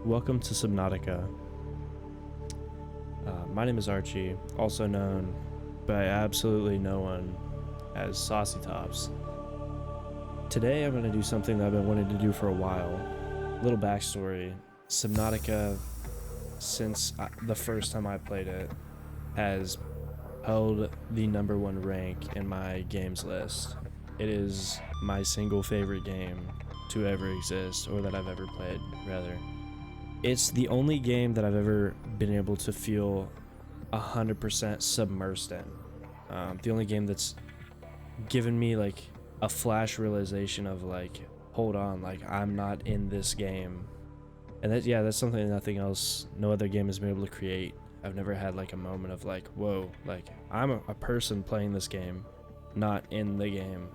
Welcome to Subnautica. My name is Archie, also known by absolutely no one as Saucy Tops. Today I'm going to do something that I've been wanting to do for a while. Little backstory, Subnautica, since the first time I played it, has held the #1 rank in my games list. It is my single favorite game to ever exist, or that I've ever played, rather. It's the only game that I've ever been able to feel 100% submersed in. The only game that's given me like a flash realization of like, hold on, like I'm not in this game. And that's something nothing else, no other game has been able to create. I've never had like a moment of like, whoa, like I'm a person playing this game, not in the game.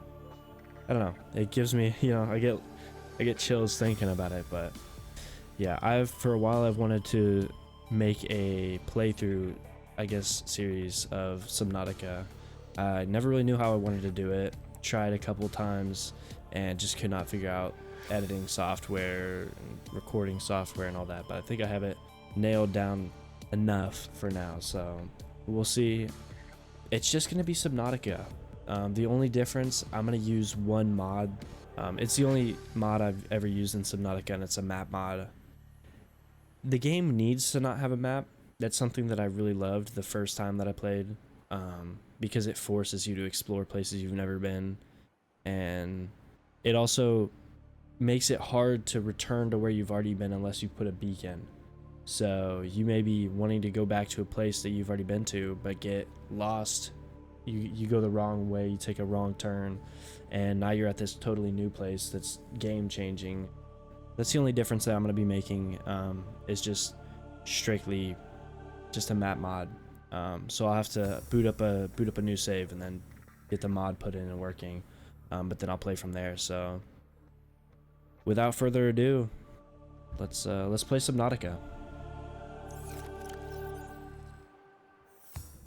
I don't know. It gives me, I get chills thinking about it, but yeah, for a while I've wanted to make a playthrough, I guess, series of Subnautica. I never really knew how I wanted to do it. Tried a couple times and just could not figure out editing software and recording software and all that, but I think I have it nailed down enough for now, so we'll see. It's just gonna be Subnautica. The only difference, I'm gonna use one mod. It's the only mod I've ever used in Subnautica, and it's a map mod. The game needs to not have a map. That's something that I really loved the first time that I played, because it forces you to explore places you've never been, and it also makes it hard to return to where you've already been unless you put a beacon. So you may be wanting to go back to a place that you've already been to, but get lost. You go the wrong way, you take a wrong turn, and now you're at this totally new place that's game changing. That's the only difference that I'm going to be making, is just strictly just a map mod. So I'll have to boot up a new save and then get the mod put in and working, but then I'll play from there. So without further ado, let's play Subnautica.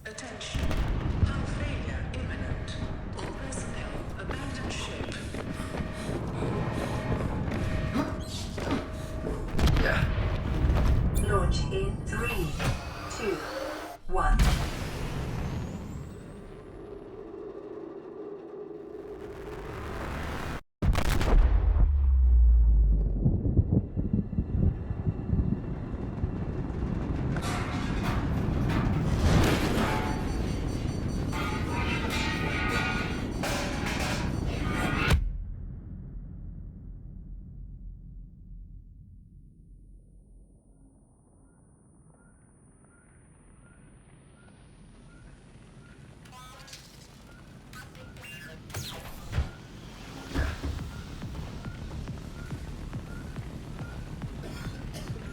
Attention. Hull failure imminent. All personnel abandon ship. Launch in 3, 2, 1.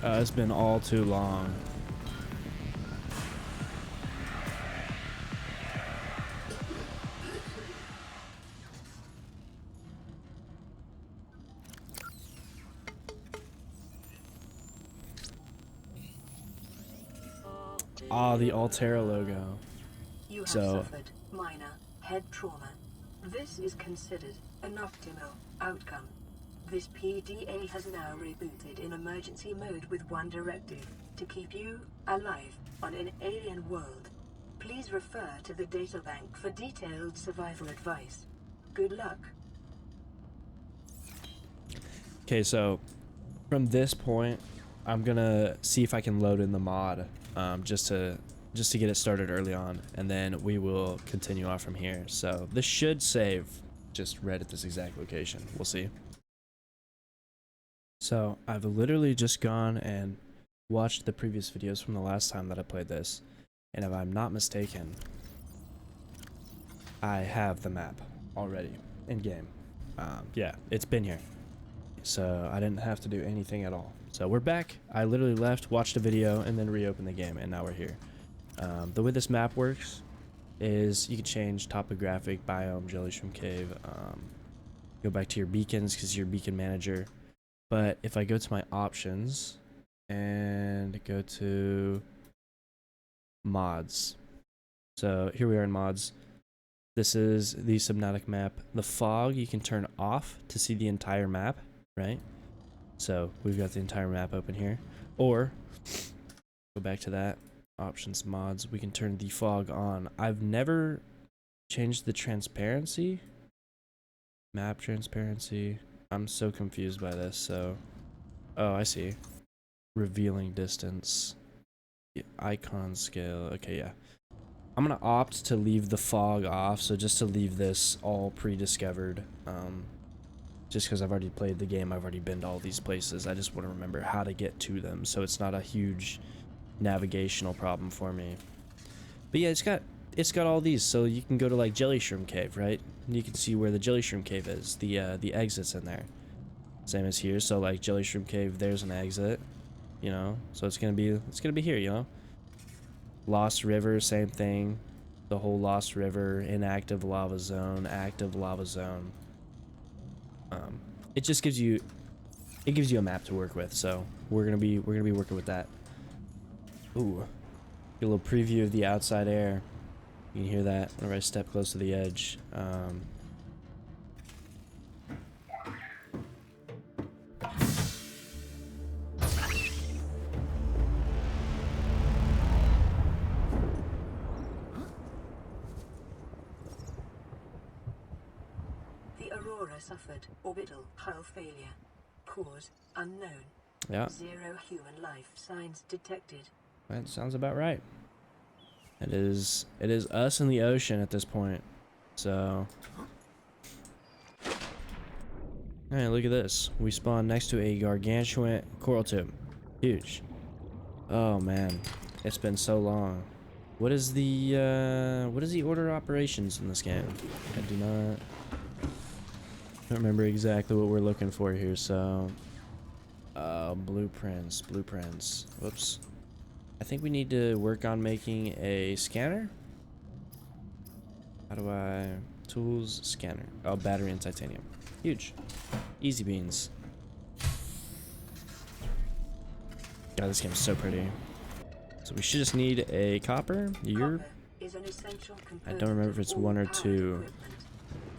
It's been all too long. The Altera logo. You have So suffered minor head trauma. This is considered an optimal outcome. This PDA has now rebooted in emergency mode with one directive: to keep you alive on an alien world. Please refer to the databank for detailed survival advice. Good luck. okay, so from this point, I'm gonna see if I can load in the mod, just to get it started early on, and then we will continue on from here. So this should save just right at this exact location. We'll see. So I've literally just gone and watched the previous videos from the last time that I played this, and if I'm not mistaken, I have the map already in game. Yeah, it's been here, so I didn't have to do anything at all. So we're back. I literally left, watched a video, and then reopened the game, and now we're here. The way this map works is you can change topographic, biome, jellyshroom cave, go back to your beacons because you're beacon manager. But if I go to my options and go to mods, so here we are in mods. This is the Subnautica map. The fog you can turn off to see the entire map, right? So we've got the entire map open here. Or go back to that options mods. We can turn the fog on. I've never changed the transparency. Map transparency. I'm so confused by this. So, oh, I see. Revealing distance. Icon scale. Okay, yeah. I'm gonna opt to leave the fog off. So just to leave this all pre-discovered. Just because I've already played the game, I've already been to all these places. I just want to remember how to get to them, so it's not a huge navigational problem for me. But yeah, it's got all these, so you can go to like Jelly Shroom Cave, right? And you can see where the Jelly Shroom Cave is. The exit's in there. Same as here. So like Jelly Shroom Cave, there's an exit. You know, so it's gonna be here. You know, Lost River, same thing. The whole Lost River, inactive lava zone, active lava zone. It just gives you a map to work with, so we're gonna be working with that. Ooh, get a little preview of the outside air. You can hear that whenever I step close to the edge. The Aurora suffered orbital hull failure. Cause unknown. Yeah, 0 human life signs detected. that sounds about right. It is us in the ocean at this point. So, hey, look at this. We spawned next to a gargantuan coral tube. Huge. Oh man, it's been so long. What is the order of operations in this game? I don't remember exactly what we're looking for here. So, blueprints. Whoops. I think we need to work on making a scanner. How do I... Tools, scanner. Oh, battery and titanium. Huge. Easy beans. God, this game's so pretty. So we should just need a copper. Copper is an essential I component don't remember if of it's all 1 or powered 2. equipment.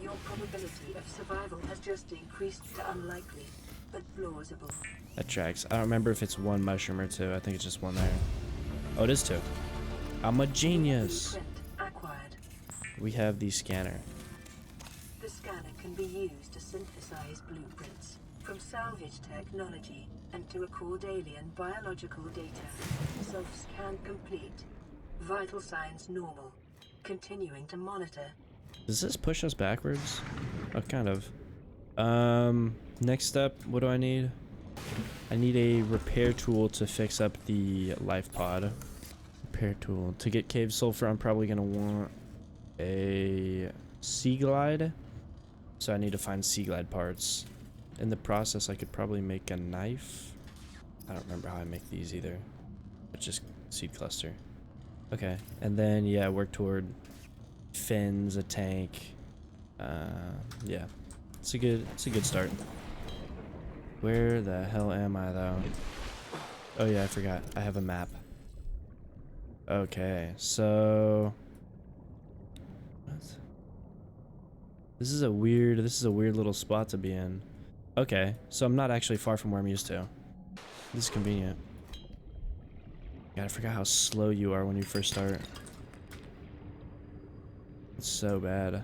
Your probability of survival has just increased to unlikely, but plausible. That tracks. I don't remember if it's 1 mushroom or 2. I think it's just 1 there. Oh, it is 2. I'm a genius. Blueprint acquired. We have the scanner. The scanner can be used to synthesize blueprints from salvage technology and to record alien biological data. Self-scan complete. Vital signs normal. Continuing to monitor. Does this push us backwards? Oh, kind of. Next up, what do I need? I need a repair tool to fix up the life pod. Repair tool. To get cave sulfur, I'm probably gonna want a sea glide. So I need to find sea glide parts. In the process, I could probably make a knife. I don't remember how I make these either. But just seed cluster. Okay, and then yeah, work toward fins, a tank. Yeah, it's a good start. Where the hell am I though? Oh yeah, I forgot. I have a map. Okay, so what? This is a weird little spot to be in. Okay, so I'm not actually far from where I'm used to. This is convenient. God, I forgot how slow you are when you first start. It's so bad.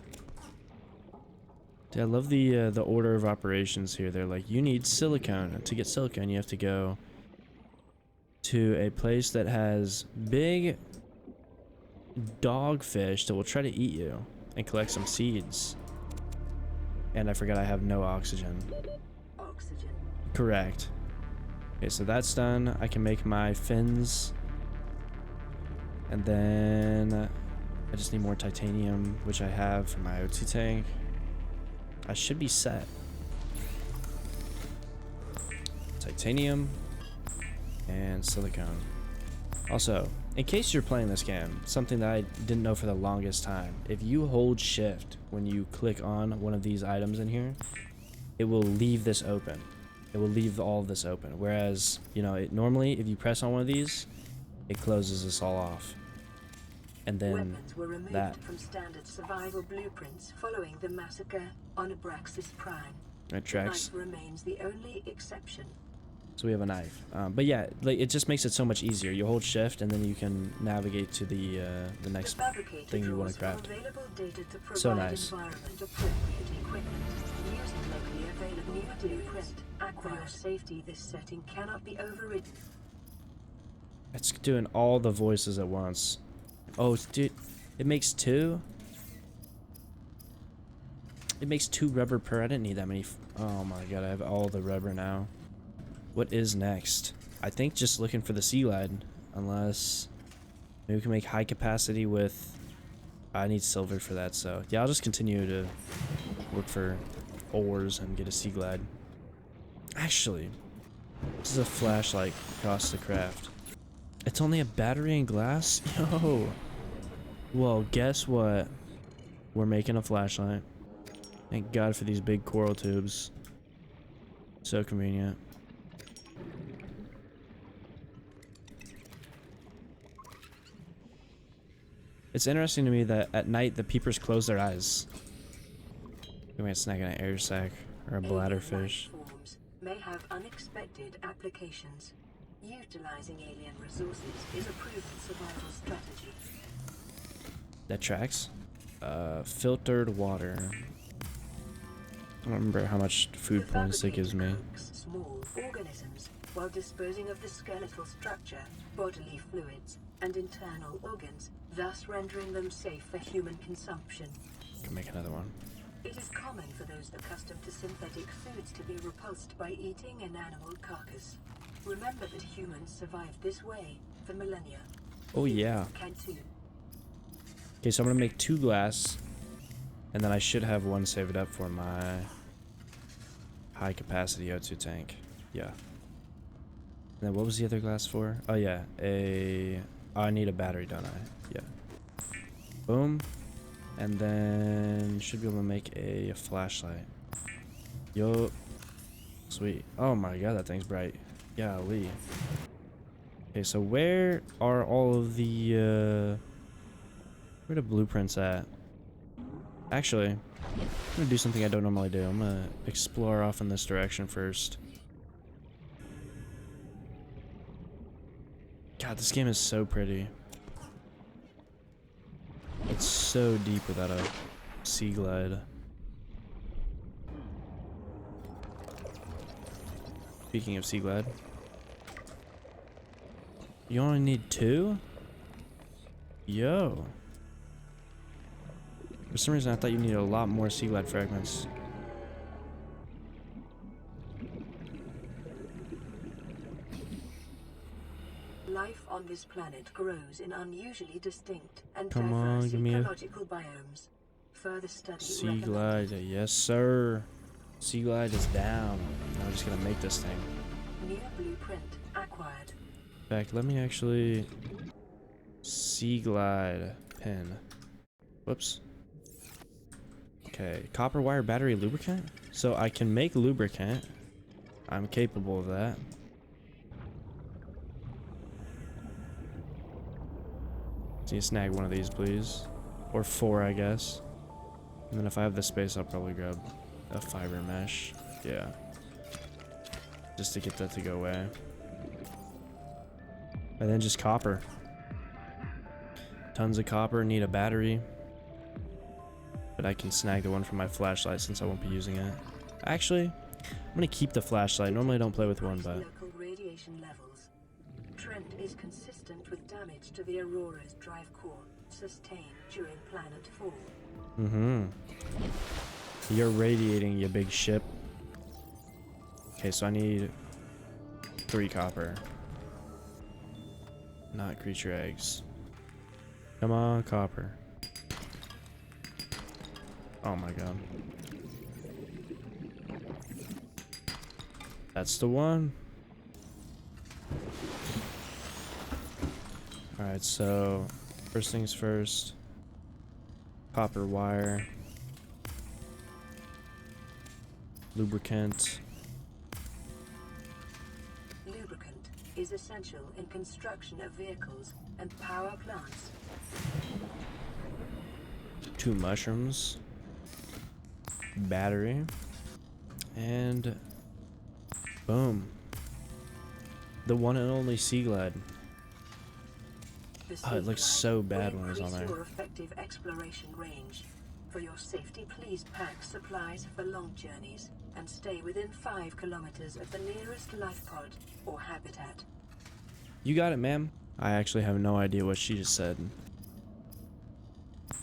Dude, I love the order of operations here. They're like, you need silicone. To get silicone, you have to go to a place that has big dogfish that will try to eat you and collect some seeds. And I forgot I have no oxygen. Oxygen. Correct. Okay, so that's done. I can make my fins. And then I just need more titanium, which I have for my OT tank. I should be set. Titanium and silicone. Also, in case you're playing this game, something that I didn't know for the longest time, if you hold shift when you click on one of these items in here, it will leave this open. It will leave all of this open. Whereas, you know, normally if you press on one of these, it closes this all off. And then Weapons were removed that. from standard survival blueprints following the massacre on Abraxas Prime. It tracks. Knife remains the only exception. So we have a knife. But yeah, like it just makes it so much easier. You hold shift and then you can navigate to the next thing you want to craft. So nice. For your safety, this setting cannot be overridden. It's doing all the voices at once. Oh, dude, it makes two? It makes 2 rubber per. I didn't need that many. Oh my god, I have all the rubber now. What is next? I think just looking for the sea glide. Unless maybe we can make high capacity with... I need silver for that, so yeah, I'll just continue to look for ores and get a sea glide. Actually, this is a flashlight cost to craft. It's only a battery and glass? Yo! Well, guess what? We're making a flashlight. Thank God for these big coral tubes. So convenient. It's interesting to me that at night the peepers close their eyes. We might snag an air sac or a bladderfish. May have unexpected applications. Utilizing alien resources is a proven survival strategy. That tracks. Filtered water. I don't remember how much food points it gives me. Small organisms while disposing of the skeletal structure, bodily fluids, and internal organs, thus rendering them safe for human consumption. Can make another one. It is common for those accustomed to synthetic foods to be repulsed by eating an animal carcass. Remember that humans survived this way for millennia. Oh yeah. Can too. Okay, so I'm gonna make 2 glass, and then I should have 1 saved up for my high capacity O2 tank. Yeah. And then what was the other glass for? Oh yeah, oh, I need a battery, don't I? Yeah. Boom. And then should be able to make a flashlight. Yo. Sweet. Oh my god, that thing's bright. Golly. Okay, so where are all of the where the blueprints at? Actually, I'm gonna do something I don't normally do. I'm gonna explore off in this direction first. God, this game is so pretty. It's so deep without a sea glide. Speaking of sea glide, you only need 2? Yo. For some reason I thought you needed a lot more sea glide fragments. Life on this planet grows in unusually distinct and Come on, diverse give me a ecological biomes. Further study sea glide. Yes, sir. Sea glide is down. Now we're just gonna make this thing. New blueprint acquired. In fact, let me actually sea glide pin. Whoops. Okay, copper wire battery lubricant. So I can make lubricant. I'm capable of that. So you snag one of these, please, or 4, I guess. And then if I have the space, I'll probably grab a fiber mesh. Yeah, just to get that to go away. And then just copper. Tons of copper. Need a battery. But I can snag the one from my flashlight since I won't be using it. Actually, I'm gonna keep the flashlight. Normally I don't play with one, but... Local radiation levels. Trend is consistent with damage to the Aurora's drive core sustained during planet fall. Mm-hmm. You're radiating, you big ship. Okay, so I need 3 copper. Not creature eggs. Come on, copper. Oh my god. That's the one. Alright, so first things first. Copper wire. Lubricant. Lubricant is essential in construction of vehicles and power plants. 2 mushrooms. Battery. And boom. The one and only Sea Glad. The Oh, it looks so bad when it was on there. Your effective exploration range. For your safety, please pack supplies for long journeys and stay within 5 kilometers of the nearest life pod or habitat. You got it, ma'am. I actually have no idea what she just said. I'm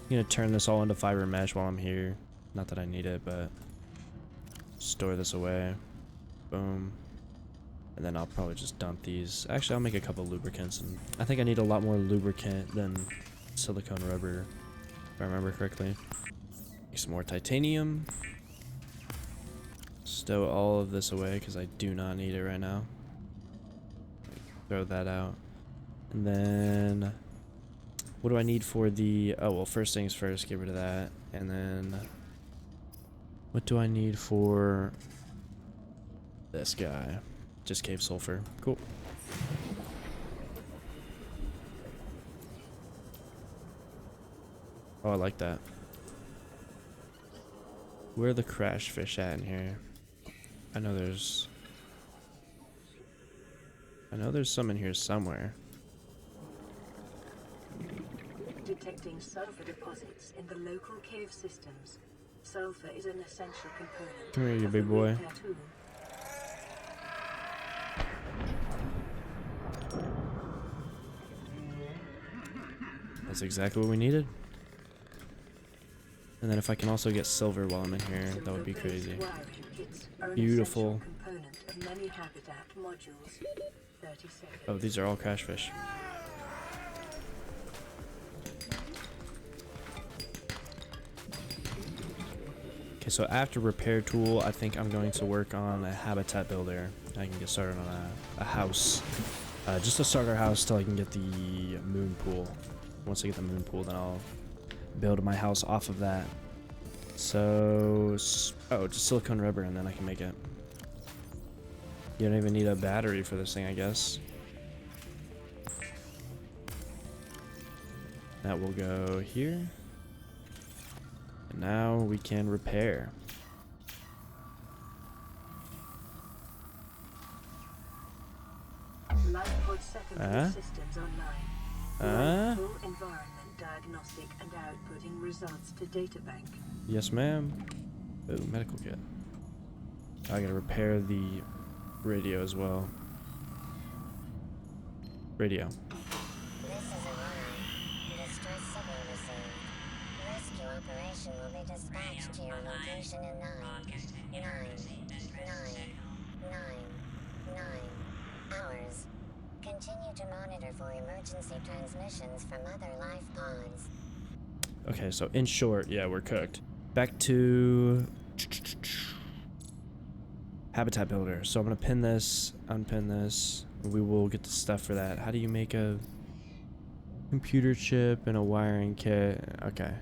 gonna turn this all into fiber mesh while I'm here. Not that I need it, but store this away. Boom. And then I'll probably just dump these. Actually, I'll make a couple lubricants, and I think I need a lot more lubricant than silicone rubber, if I remember correctly. Make some more titanium. Stow all of this away because I do not need it right now. Throw that out. And then what do I need for the, oh well, first things first, get rid of that. And then what do I need for this guy? Just cave sulfur. Cool. Oh, I like that. Where are the crash fish at in here? I know there's some in here somewhere. Detecting sulfur deposits in the local cave systems. Sulfur is an essential component. Come here, you big boy. That's exactly what we needed. And then if I can also get silver while I'm in here, that would be crazy. Beautiful. Oh, these are all crash fish. Okay, so after repair tool, I think I'm going to work on a habitat builder. I can get started on a house. Just to start our house till I can get the moon pool. Once I get the moon pool, then I'll build my house off of that. So, oh, just silicone rubber and then I can make it. You don't even need a battery for this thing, I guess. That will go here. And now we can repair. Systems online. Full environment diagnostic and outputting results to databank. Yes, ma'am. Oh, medical kit. I gotta repair the radio as well. Radio. This is a distress signal received. Rescue operation will be dispatched to your location in 9 hours. Continue to monitor for emergency transmissions from other life pods. Okay, so in short, yeah, we're cooked. Back to habitat builder. So I'm gonna pin this, unpin this. We will get the stuff for that. How do you make a computer chip and a wiring kit? Okay.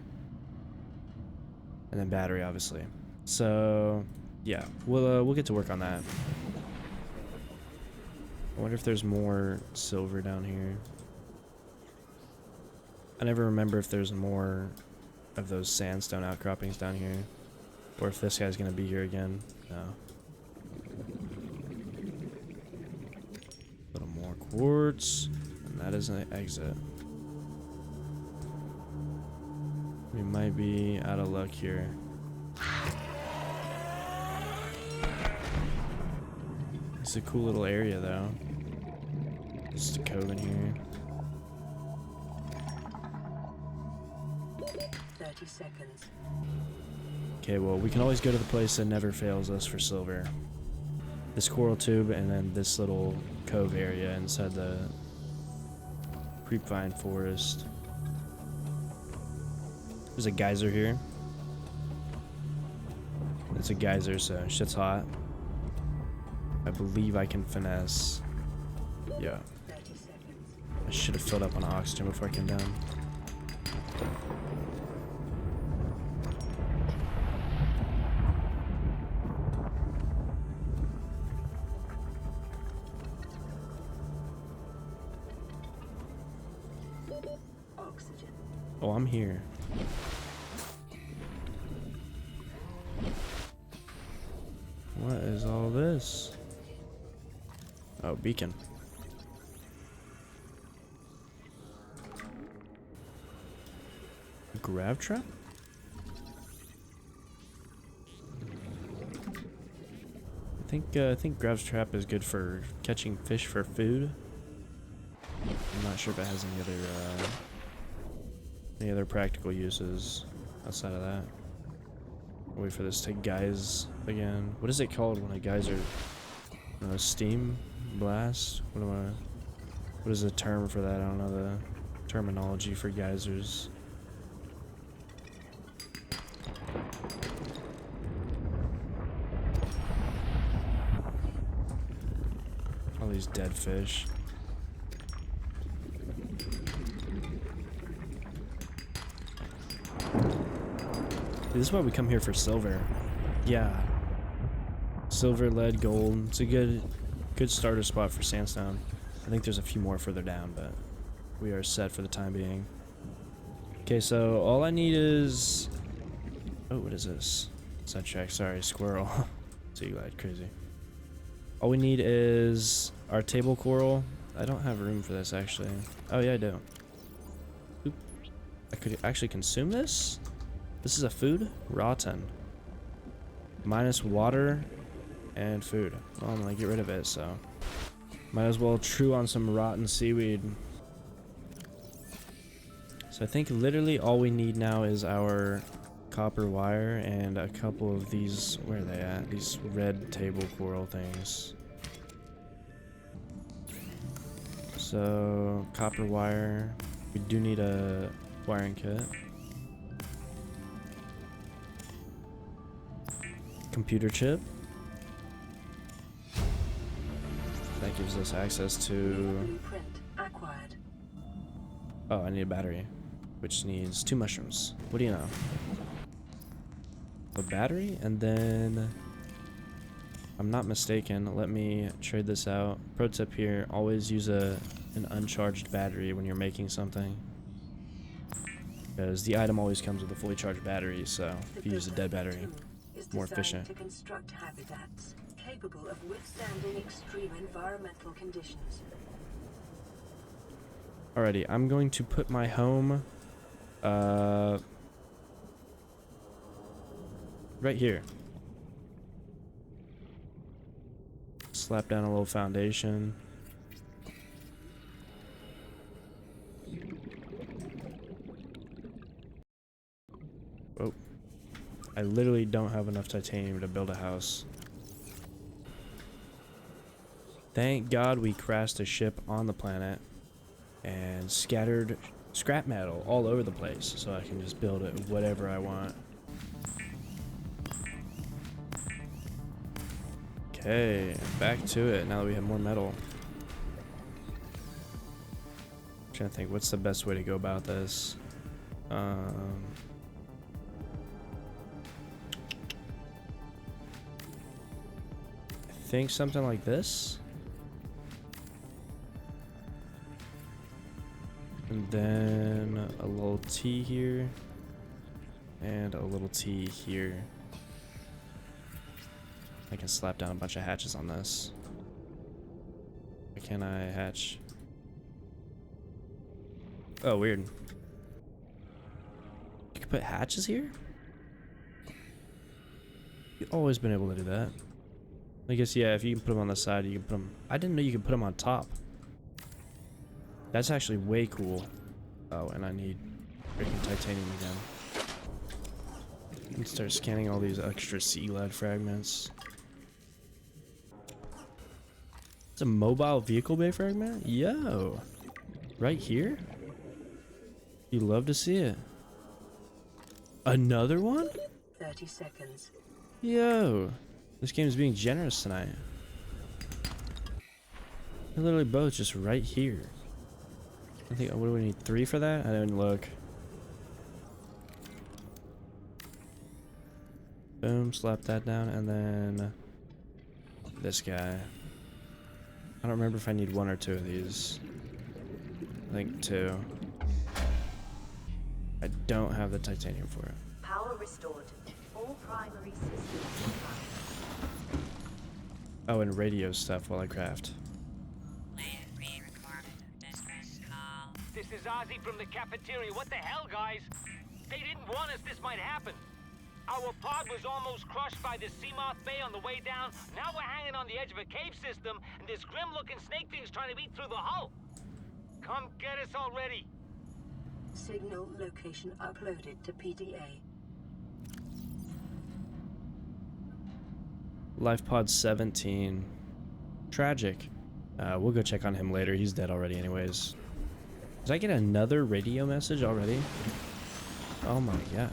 And then battery, obviously. So yeah, we'll get to work on that. I wonder if there's more silver down here. I never remember if there's more of those sandstone outcroppings down here. Or if this guy's gonna be here again. No. A little more quartz. And that is an exit. We might be out of luck here. It's a cool little area though. Just a cove in here. 30 seconds. Okay, well, we can always go to the place that never fails us for silver. This coral tube and then this little cove area inside the creepvine forest. There's a geyser here. It's a geyser, so shit's hot. I believe I can finesse. Yeah. I should have filled up on oxygen before I came down. Oxygen. Oh, I'm here. What is all this? Oh, beacon. Grav trap? I think Grav's trap is good for catching fish for food. I'm not sure if it has any other practical uses outside of that. I'll wait for this to geyse again. What is it called when a geyser? Steam blast? What is the term for that? I don't know the terminology for geysers. All these dead fish. This is why we come here for silver. Yeah. Silver, lead, gold. It's a good starter spot for sandstone. I think there's a few more further down, but we are set for the time being. Okay, so all I need is... Oh, what is this? Sidetrack, sorry, squirrel. So you glide crazy. All we need is our table coral. I don't have room for this, actually. Oh, yeah, I do. Oop. I could actually consume this? This is a food? Rotten. Minus water and food. Well, I'm gonna get rid of it, so... Might as well chew on some rotten seaweed. So I think literally all we need now is our copper wire and a couple of these... Where are they at? These red table coral things. So, copper wire. We do need a wiring kit. Computer chip. That gives us access to... Blueprint acquired. Oh, I need a battery, which needs 2 mushrooms. What do you know? A battery, and then... I'm not mistaken, let me trade this out. Pro tip here, always use an uncharged battery when you're making something. Because the item always comes with a fully charged battery, so if you use a dead battery, more efficient. To construct habitats capable of withstanding extreme environmental conditions. Alrighty, I'm going to put my home right here. Slap down a little foundation. Oh. I literally don't have enough titanium to build a house. Thank God we crashed a ship on the planet and scattered scrap metal all over the place so I can just build it whatever I want. Okay, back to it now that we have more metal. I'm trying to think, what's the best way to go about this? I think something like this. And then a little T here. And a little T here. I can slap down a bunch of hatches on this. Why can't I hatch? Oh, weird. You can put hatches here? You've always been able to do that. I guess, yeah, if you can put them on the side, you can put them... I didn't know you could put them on top. That's actually way cool. Oh, and I need freaking titanium again. And start scanning all these extra sea lead fragments. It's a mobile vehicle bay fragment? Yo! Right here? You love to see it. Another one? 30 seconds. Yo! This game is being generous tonight. They're literally both just right here. I think, what do we need? 3 for that? I didn't look. Boom, slap that down, and then this guy. I don't remember if I need 1 or 2 of these. I think 2. I don't have the titanium for it. Power restored. All primary systems. Oh, and radio stuff while I craft. Ozzy from the cafeteria. What the hell, guys? They didn't warn us this might happen. Our pod was almost crushed by the Seamoth Bay on the way down. Now we're hanging on the edge of a cave system, and this grim-looking snake thing's trying to eat through the hull. Come get us already. Signal location uploaded to PDA. Life pod 17. Tragic. We'll go check on him later. He's dead already anyways. Did I get another radio message already? Oh my god.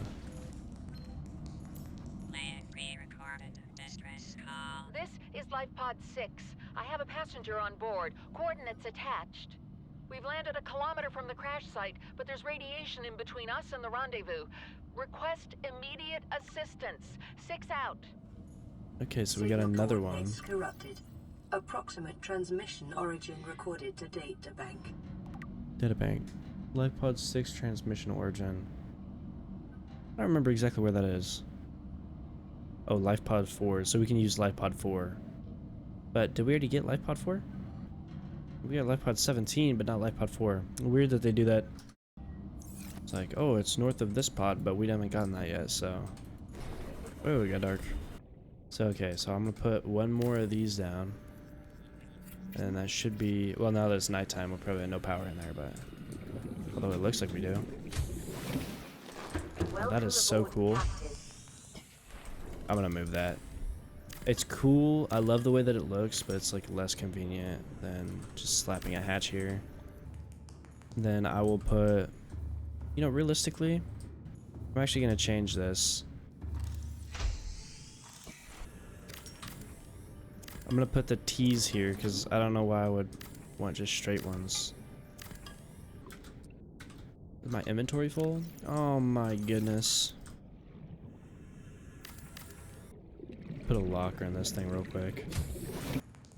This is Life Pod 6. I have a passenger on board. Coordinates attached. We've landed a kilometer from the crash site, but there's radiation in between us and the rendezvous. Request immediate assistance. 6 out. Okay, so we got another one. Corrupted. Approximate transmission origin recorded to data bank. Databank. Life pod 6 transmission origin. I don't remember exactly where that is. Oh, Life Pod 4, so we can use Life Pod 4. But did we already get Life Pod 4? We got Life Pod 17, but not Life Pod 4. Weird that they do that. It's like, oh, it's north of this pod, but we haven't gotten that yet, so. Oh, it got dark. So, okay, so I'm gonna put one more of these down. And that should be, well, now that it's nighttime, we'll probably have no power in there, but. Although it looks like we do. That is so cool. I'm gonna move that. It's cool. I love the way that it looks, but it's like less convenient than just slapping a hatch here. Then I will put, you know, realistically, I'm actually gonna change this. I'm gonna put the T's here because I don't know why I would want just straight ones. Is my inventory full? Oh my goodness. Put a locker in this thing real quick.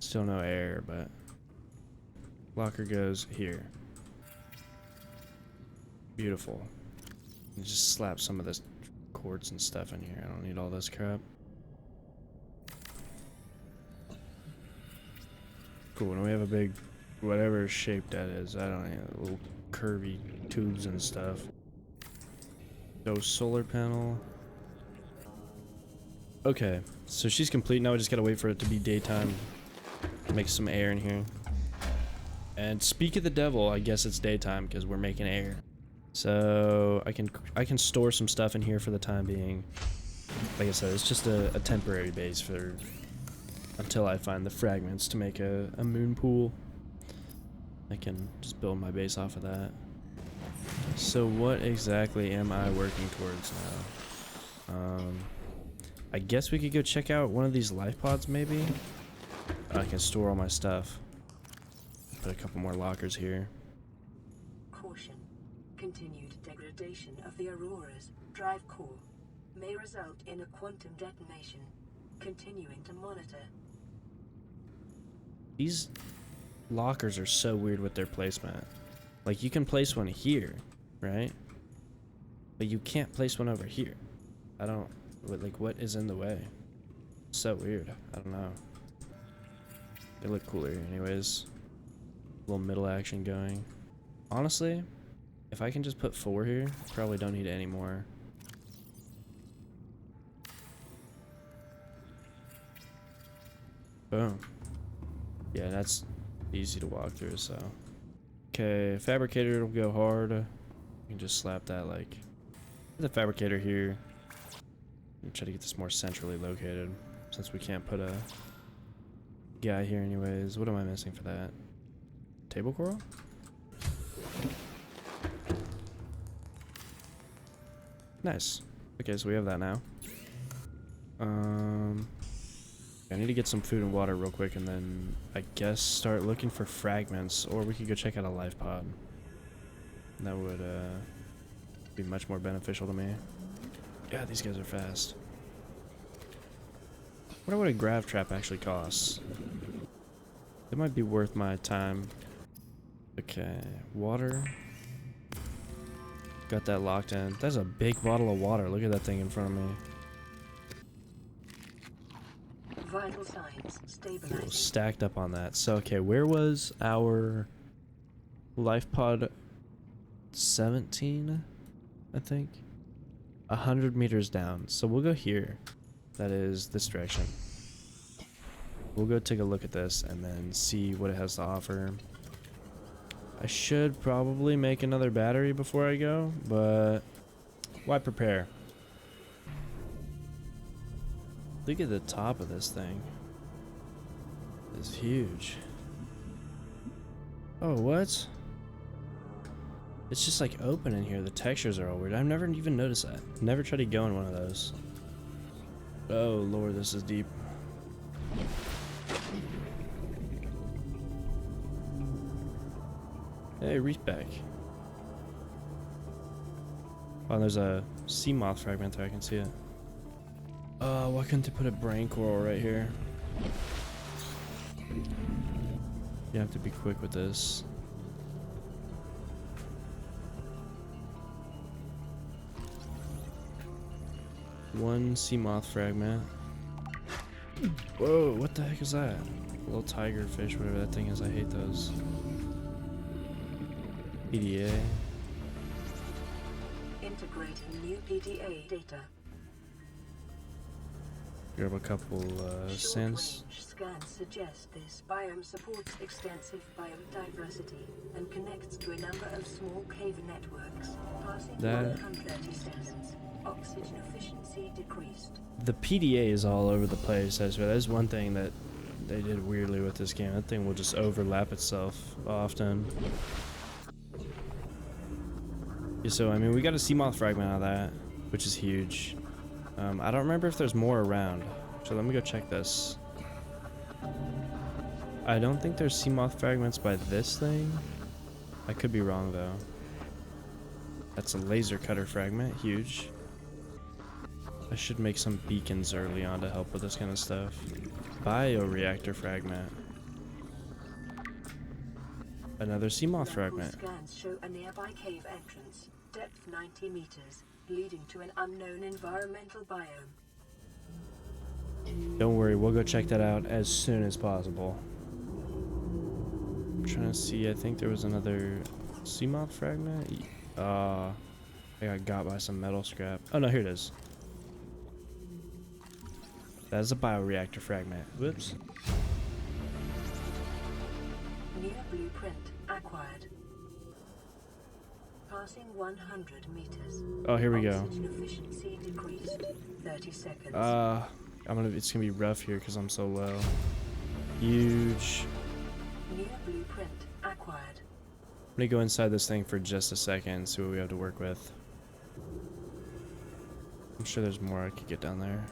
Still no air, but locker goes here. Beautiful. And just slap some of this quartz and stuff in here. I don't need all this crap. Cool. And we have a big, whatever shape that is. I don't know, little curvy tubes and stuff. So solar panel. Okay, so she's complete. Now we just gotta wait for it to be daytime. Make some air in here. And speak of the devil, I guess it's daytime because we're making air. So I can store some stuff in here for the time being. Like I said, it's just a temporary base for until I find the fragments to make a moon pool. I can just build my base off of that. So what exactly am I working towards now? I guess we could go check out one of these life pods maybe. I can store all my stuff. Put a couple more lockers here. Caution. Continued degradation of the Aurora's drive core may result in a quantum detonation. Continuing to monitor. These lockers are so weird with their placement. Like you can place one here, right? But you can't place one over here. I don't, like what is in the way? So weird. I don't know. They look cooler anyways. A little middle action going. Honestly, if I can just put 4 here, probably don't need any more. Boom. Yeah, that's easy to walk through, so. Okay, fabricator will go hard. You can just slap that like the fabricator here. Try to get this more centrally located since we can't put a guy here anyways. What am I missing for that? Table coral? Nice. Okay, so we have that now. I need to get some food and water real quick and then I guess start looking for fragments, or we could go check out a life pod. That would be much more beneficial to me. God, these guys are fast. I wonder what a grav trap actually costs. It might be worth my time. Okay, water. Got that locked in. That's a big bottle of water. Look at that thing in front of me. Vital signs stabilizing. Stacked up on that. So, okay, where was our life pod 17, I think. 100 meters down. So we'll go here. That is this direction. We'll go take a look at this and then see what it has to offer. I should probably make another battery before I go, but why prepare? Look at the top of this thing. It's huge. Oh, what? It's just like open in here. The textures are all weird. I've never even noticed that. Never tried to go in one of those. Oh lord, this is deep. Hey, reach back. Oh, there's a sea moth fragment there. I can see it. Why couldn't they put a brain coral right here? You have to be quick with this. One sea moth fragment. Whoa, what the heck is that? Little tiger fish, whatever that thing is. I hate those. PDA. Integrating new PDA data. Grab a couple sands. Short-range scans suggest this biome supports extensive biodiversity and connects to a number of small cave networks, passing That- 130 seconds. Oxygen efficiency decreased. The PDA is all over the place. That's one thing that they did weirdly with this game. That thing will just overlap itself often. Yeah, so, I mean, we got a sea moth fragment out of that, which is huge. I don't remember if there's more around. So let me go check this. I don't think there's sea moth fragments by this thing. I could be wrong, though. That's a laser cutter fragment. Huge. I should make some beacons early on to help with this kind of stuff. Bioreactor fragment. Another sea moth fragment. Scans show a nearby cave entrance, depth 90 meters, leading to an unknown environmental biome. Don't worry, we'll go check that out as soon as possible. I'm trying to see, I think there was another sea moth fragment. I got by some metal scrap. Oh no, here it is. That is a bioreactor fragment. Whoops. New blueprint acquired. Passing 100 meters. Oh, here we go. Oxygen efficiency decreased. 30 seconds. It's gonna be rough here because I'm so low. Huge. New blueprint acquired. I'm gonna go inside this thing for just a second and see what we have to work with. I'm sure there's more I could get down there.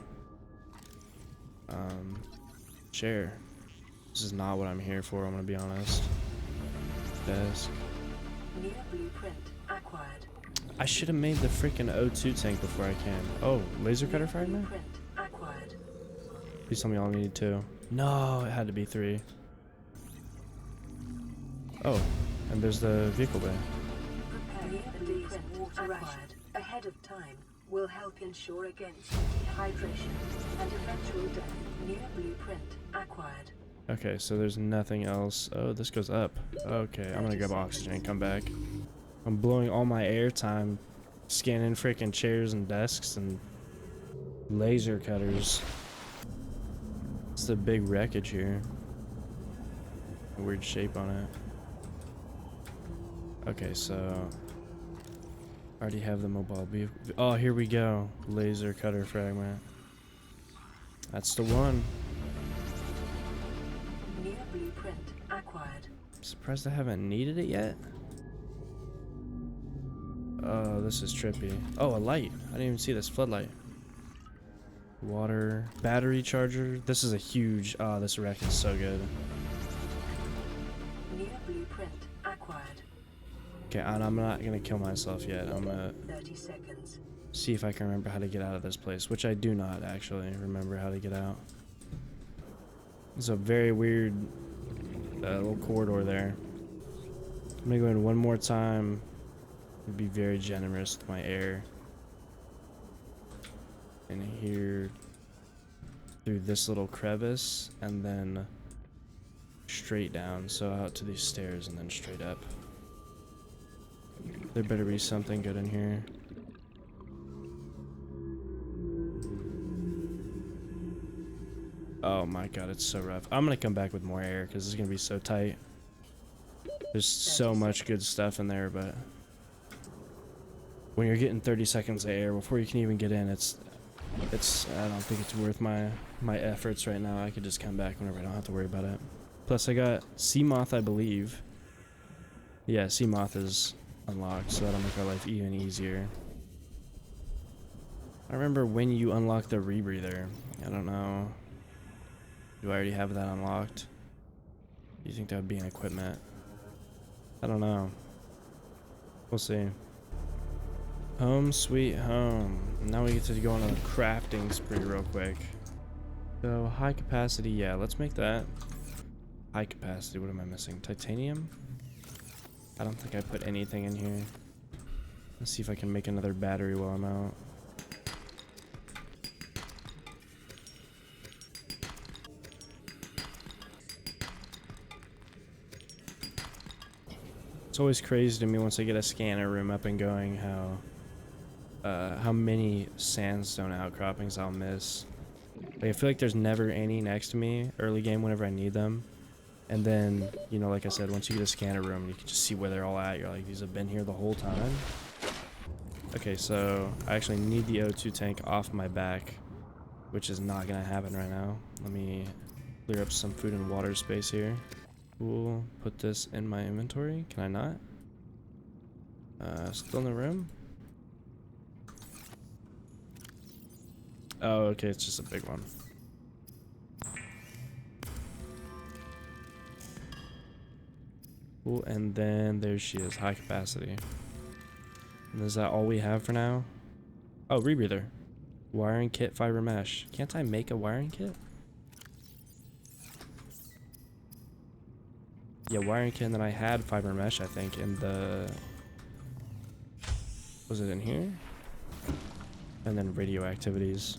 Chair. This is not what I'm here for, I'm gonna be honest. Desk. New blueprint acquired. I should have made the freaking O2 tank before I came. Oh, laser cutter fragment? Blueprint acquired. Please tell me I'll need 2. No, it had to be 3. Oh, and there's the vehicle bay. Preparing the blueprint water acquired ahead of time will help ensure against dehydration and eventual death. New blueprint acquired. Okay, so there's nothing else. Oh, this goes up. Okay, I'm gonna grab oxygen and come back. I'm blowing all my air time scanning freaking chairs and desks and laser cutters. It's the big wreckage here. A weird shape on it. Okay, so I already have the mobile vehicle. Oh, here we go. Laser cutter fragment. That's the one. New blueprint acquired. Surprised I haven't needed it yet. Oh, this is trippy. Oh, a light. I didn't even see this floodlight. Water. Battery charger. This is a huge... Oh, this wreck is so good. New blueprint acquired. Okay, and I'm not gonna kill myself yet. I'm gonna 30 seconds. see if I can remember how to get out of this place, which I do not actually remember how to get out. It's a very weird little corridor there. I'm gonna go in one more time and be very generous with my air. And here through this little crevice and then straight down, so out to these stairs and then straight up. There better be something good in here. Oh my god, it's so rough. I'm gonna come back with more air because it's gonna be so tight. There's so much good stuff in there, but when you're getting 30 seconds of air before you can even get in, it's I don't think it's worth my efforts right now. I could just come back whenever I don't have to worry about it. Plus I got Sea Moth, I believe. Yeah, Sea Moth is unlocked, so that'll make our life even easier. I remember when you unlock the rebreather. I don't know. Do I already have that unlocked? Do you think that would be an equipment? I don't know. We'll see. Home sweet home. Now we get to go on a crafting spree real quick. So high capacity, yeah, let's make that. High capacity, what am I missing? Titanium? I don't think I put anything in here. Let's see if I can make another battery while I'm out. It's always crazy to me once I get a scanner room up and going how many sandstone outcroppings I'll miss. Like, I feel like there's never any next to me early game whenever I need them. And then, you know, like I said, once you get a scanner room, you can just see where they're all at. You're like, these have been here the whole time. Okay, so I actually need the O2 tank off my back, which is not gonna happen right now. Let me clear up some food and water space here. Cool. Put this in my inventory. Can I not? Still in the room? Oh, okay, it's just a big one. Cool, and then there she is, high capacity. And is that all we have for now? Oh, rebreather. Wiring kit, fiber mesh. Can't I make a wiring kit? Yeah, wiring kit, and then I had fiber mesh, I think, in the... Was it in here? And then radio activities.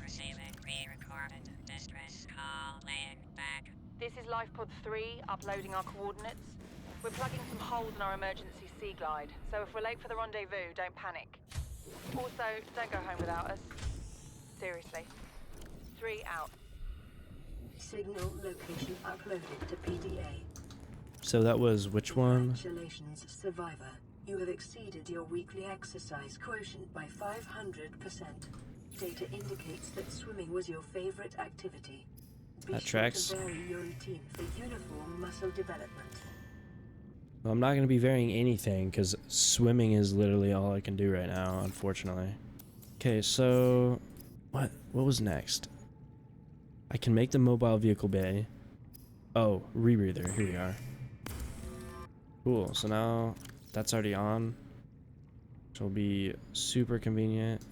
Receiving re-recorded distress call laying back. This is LifePod 3, uploading our coordinates. We're plugging some holes in our emergency sea glide, so if we're late for the rendezvous, don't panic. Also, don't go home without us. Seriously. 3 out. Signal location uploaded to PDA. So that was which one? Congratulations, survivor. You have exceeded your weekly exercise quotient by 500%. Data indicates that swimming was your favorite activity. Be That sure tracks. to vary your routine for uniform muscle development. Well, I'm not going to be varying anything because swimming is literally all I can do right now, unfortunately. Okay, so what was next? I can make the mobile vehicle bay. Oh, rebreather. Here we are. Cool. So now that's already on, which will be super convenient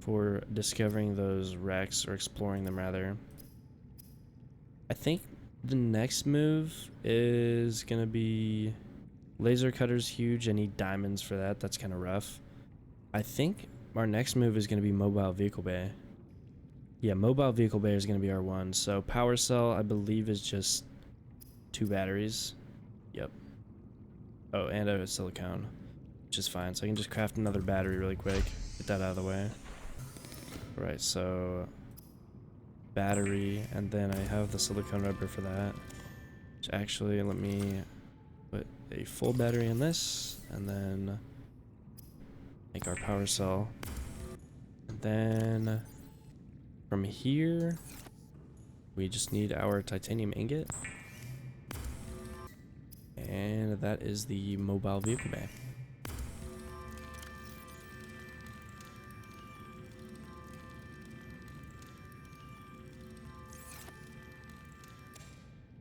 for discovering those wrecks, or exploring them rather. I think the next move is gonna be laser cutter's huge. I need diamonds for that. That's kind of rough. I think our next move is gonna be mobile vehicle bay. Yeah, mobile vehicle bay is gonna be our one. So power cell, I believe, is just 2 batteries. Yep. Oh, and a silicone, which is fine. So I can just craft another battery really quick. Get that out of the way. Alright, so battery, and then I have the silicone rubber for that. Which actually, let me put a full battery in this, and then make our power cell. And then from here, we just need our titanium ingot. And that is the mobile vehicle bay.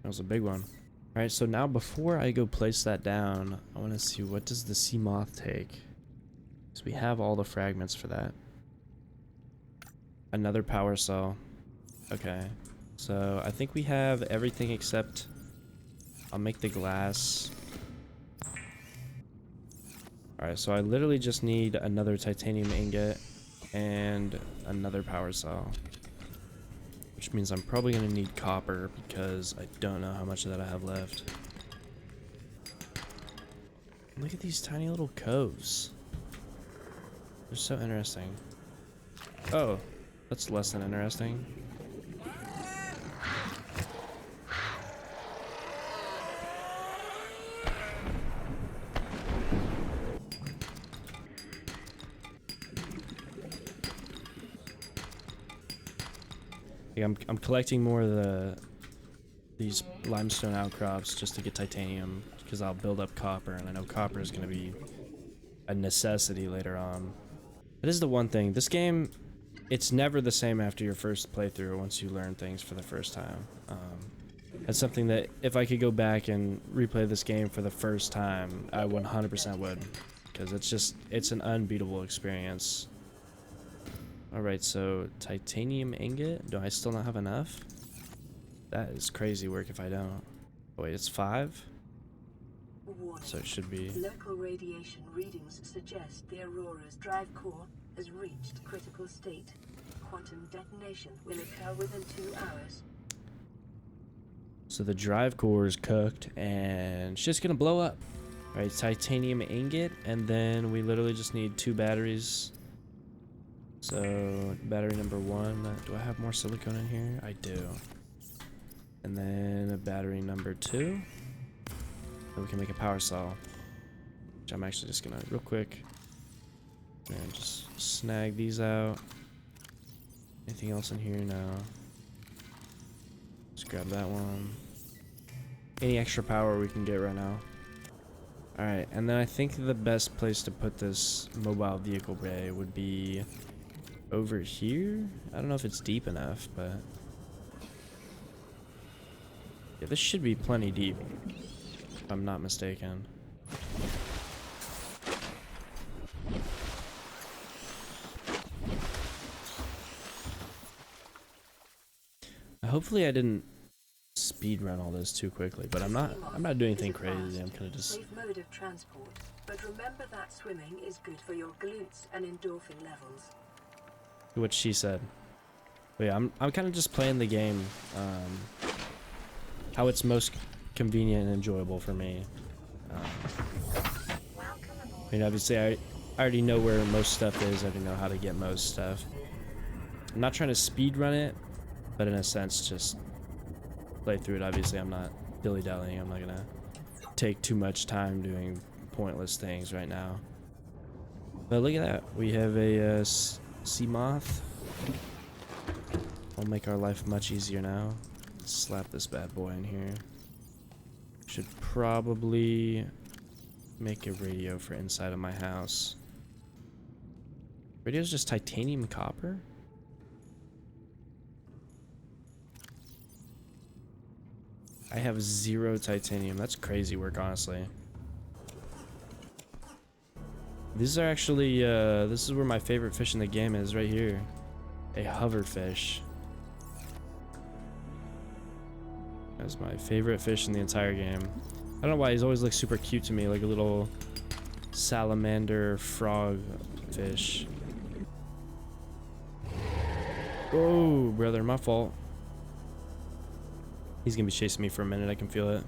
That was a big one. Alright, so now before I go place that down, I want to see, what does the sea moth take? So we have all the fragments for that. Another power cell. Okay. So I think we have everything except... I'll make the glass. Alright, so I literally just need another titanium ingot and another power cell. Which means I'm probably going to need copper because I don't know how much of that I have left. Look at these tiny little coves. They're so interesting. Oh, that's less than interesting. I'm collecting more of these limestone outcrops just to get titanium because I'll build up copper, and I know copper is going to be a necessity later on. It is the one thing. This game, it's never the same after your first playthrough once you learn things for the first time. That's something that if I could go back and replay this game for the first time, I 100% would, because it's an unbeatable experience. Alright, so titanium ingot. Do I still not have enough? That is crazy work if I don't. Oh, wait, it's 5? Warning. So it should be. Local radiation readings suggest the Aurora's drive core has reached critical state. Quantum detonation will occur within 2 hours. So the drive core is cooked and it's just gonna blow up. Alright, titanium ingot, and then we literally just need 2 batteries. So battery number 1, do I have more silicone in here? I do. And then a battery number 2. Then we can make a power cell. Which I'm actually just gonna real quick and just snag these out. Anything else in here? No. Just grab that one. Any extra power we can get right now. Alright, and then I think the best place to put this mobile vehicle bay would be over here. I don't know if it's deep enough, but yeah, this should be plenty deep, if I'm not mistaken. Hopefully I didn't speed run all this too quickly, but I'm not doing anything crazy. I'm kind of just safe mode of transport, but remember that swimming is good for your glutes and endorphin levels. what she said. But yeah, I'm kind of just playing the game how it's most convenient and enjoyable for me. I mean, obviously I already know where most stuff is. I already know how to get most stuff. I'm not trying to speed run it, but in a sense just play through it. Obviously I'm not dilly-dallying. I'm not gonna take too much time doing pointless things right now. But look at that, we have a sea moth. Will make our life much easier now. Let's slap this bad boy in here. Should probably make a radio for inside of my house. Radio's just titanium copper? I have 0 titanium. That's crazy work, honestly. These are actually, this is where my favorite fish in the game is, right here. A hoverfish. That's my favorite fish in the entire game. I don't know why, he's always looks super cute to me, like a little salamander frog fish. Whoa, brother, my fault. He's gonna be chasing me for a minute, I can feel it.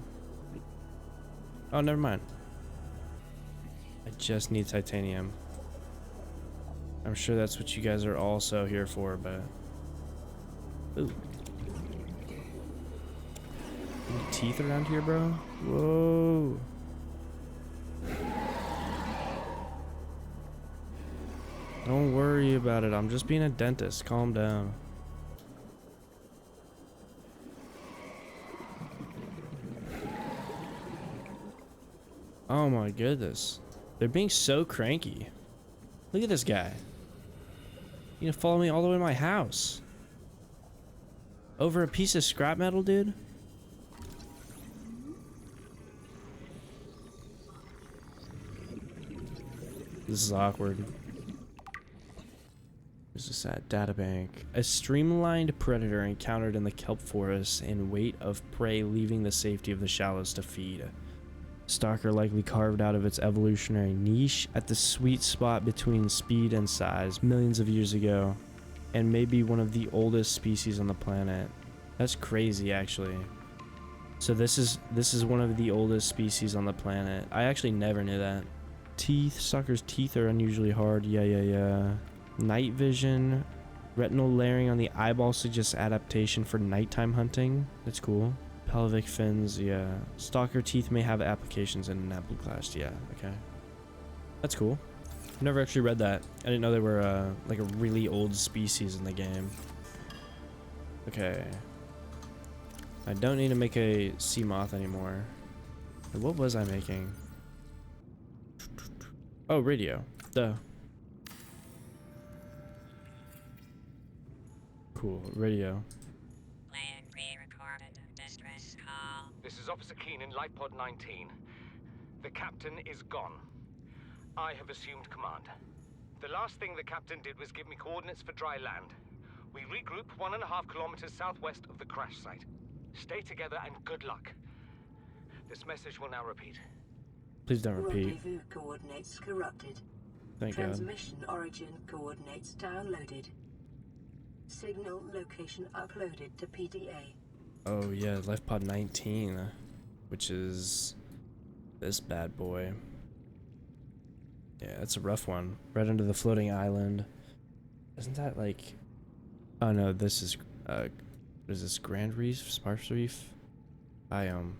Oh, never mind. I just need titanium. I'm sure that's what you guys are also here for, but... Ooh. Any teeth around here, bro? Whoa. Don't worry about it. I'm just being a dentist. Calm down. Oh my goodness. They're being so cranky. Look at this guy. You gonna follow me all the way to my house? Over a piece of scrap metal, dude? This is awkward. There's this at databank. A streamlined predator encountered in the kelp forest in weight of prey leaving the safety of the shallows to feed. Stalker likely carved out of its evolutionary niche at the sweet spot between speed and size millions of years ago, and may be one of the oldest species on the planet. That's crazy, actually. So this is one of the oldest species on the planet. I actually never knew that. Teeth. Stalker's teeth are unusually hard. Yeah. Night vision. Retinal layering on the eyeball suggests adaptation for nighttime hunting. That's cool. Pelvic fins. Yeah. Stalker teeth may have applications in Nabluclast. Yeah. Okay. That's cool. I've never actually read that. I didn't know they were like a really old species in the game. Okay. I don't need to make a sea moth anymore. What was I making? Oh, radio. Duh. Cool. Radio. Plan pre-recorded distress call. This is Officer Keenan, Life Pod 19. The captain is gone. I have assumed command. The last thing the captain did was give me coordinates for dry land. We regroup 1.5 kilometers southwest of the crash site. Stay together and good luck. This message will now repeat. Please don't repeat. Rendezvous coordinates corrupted. Thank God. Transmission origin coordinates downloaded. Signal location uploaded to PDA. Oh yeah, LifePod 19, which is this bad boy. Yeah, it's a rough one. Right under the floating island. Isn't that like... Oh no, this is... what is this? Grand Reef? Sparse Reef? Biome.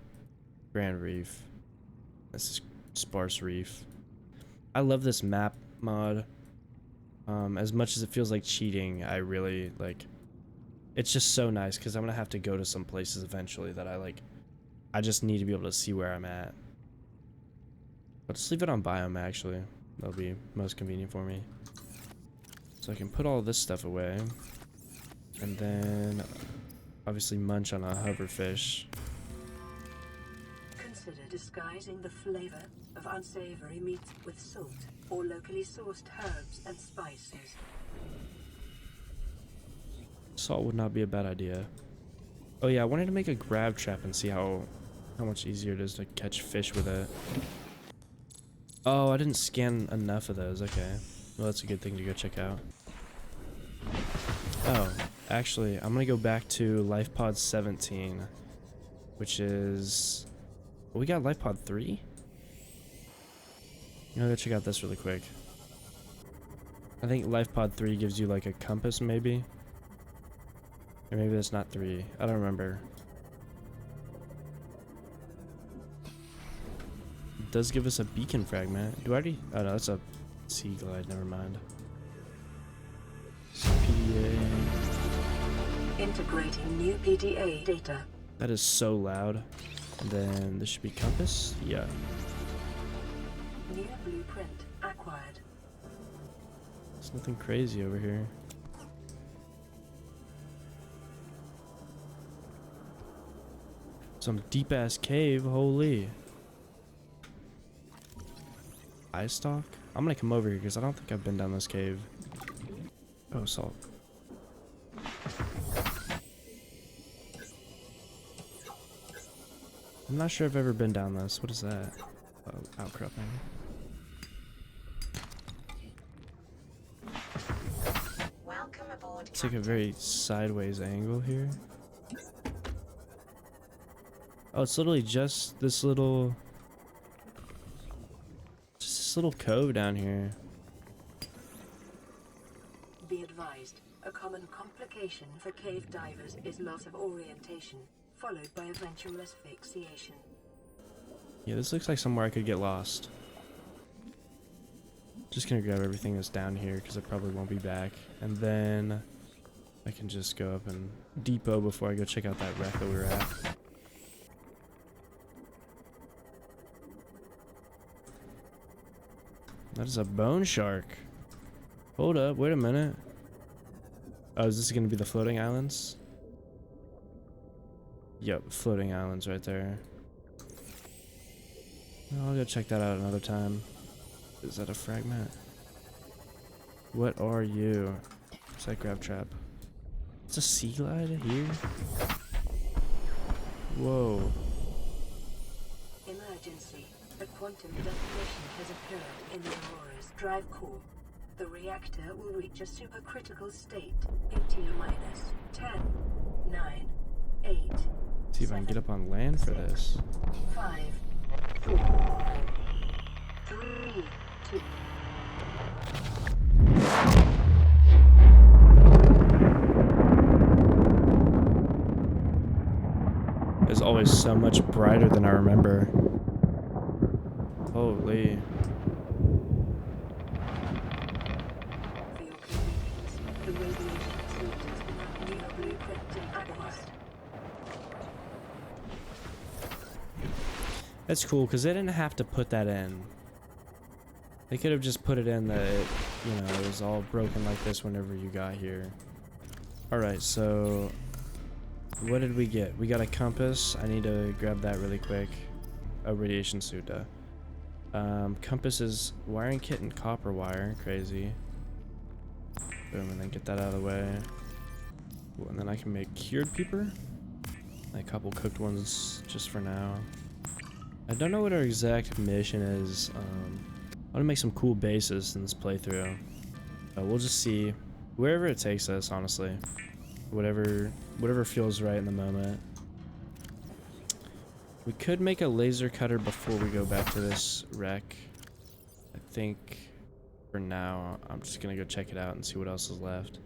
Grand Reef. This is Sparse Reef. I love this map mod. As much as it feels like cheating, I really like... It's just so nice, because I'm going to have to go to some places eventually that I just need to be able to see where I'm at. But just leave it on biome, actually. That'll be most convenient for me. So I can put all this stuff away. And then, obviously, munch on a hoverfish. Consider disguising the flavor of unsavory meat with salt or locally sourced herbs and spices. Salt would not be a bad idea. Oh yeah, I wanted to make a grab trap and see how much easier it is to catch fish with it. Oh, I didn't scan enough of those. Okay. Well, that's a good thing to go check out. Oh, actually, I'm gonna go back to LifePod 17, which is... Well, we got LifePod 3? I'm gonna go check out this really quick. I think LifePod 3 gives you like a compass, maybe? Or maybe that's not 3. I don't remember. It does give us a beacon fragment. Do I already... Oh no, that's a sea glide. Never mind. PDA. Integrating new PDA data. That is so loud. And then this should be compass? Yeah. New blueprint acquired. There's nothing crazy over here. Some deep ass cave, holy. Eye stalk? I'm gonna come over here because I don't think I've been down this cave. Oh, salt. I'm not sure I've ever been down this. What is that? Oh, outcropping. Welcome aboard. It's like a very sideways angle here. Oh, it's literally just this little cove down here. Be advised, a common complication for cave divers is loss of orientation, followed by eventual asphyxiation. Yeah, this looks like somewhere I could get lost. Just gonna grab everything that's down here because I probably won't be back. And then I can just go up and depot before I go check out that wreck that we were at. That is a bone shark. Hold up, wait a minute. Oh, is this gonna be the floating islands? Yep, floating islands right there. I'll go check that out another time. Is that a fragment? What are you? It's that grab trap. It's a sea glide here? Whoa. Emergency. A quantum detonation has occurred in the Aurora's drive core. The reactor will reach a supercritical state in T-minus 10, 9, 8, See if I can get up on land for this. 5, 4, 3, 2. It's always so much brighter than I remember. Holy. For your convenience, the radiation suit has been new blueprint acquired. That's cool, because they didn't have to put that in. They could have just put it in that it, you know, it was all broken like this whenever you got here. Alright, so what did we get? We got a compass. I need to grab that really quick. A radiation suit, compass is wiring kit and copper wire. Crazy. Boom, and then get that out of the way. Ooh, and then I can make cured peeper. A couple cooked ones just for now. I don't know what our exact mission is. I want to make some cool bases in this playthrough. We'll just see wherever it takes us, honestly. Whatever feels right in the moment. We could make a laser cutter before we go back to this wreck. I think for now, I'm just gonna go check it out and see what else is left.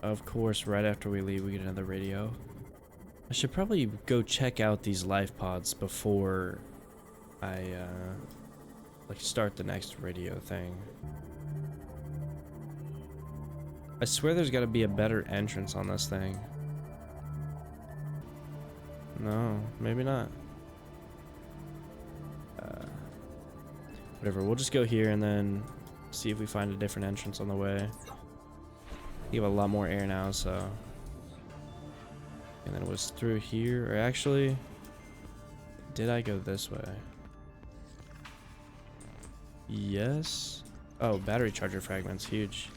Of course, right after we leave, we get another radio. I should probably go check out these life pods before I like start the next radio thing. I swear there's got to be a better entrance on this thing. No, maybe not. Whatever, we'll just go here and then see if we find a different entrance on the way. You have a lot more air now, so. And then it was through here, or actually, did I go this way? Yes. Oh, battery charger fragments, huge.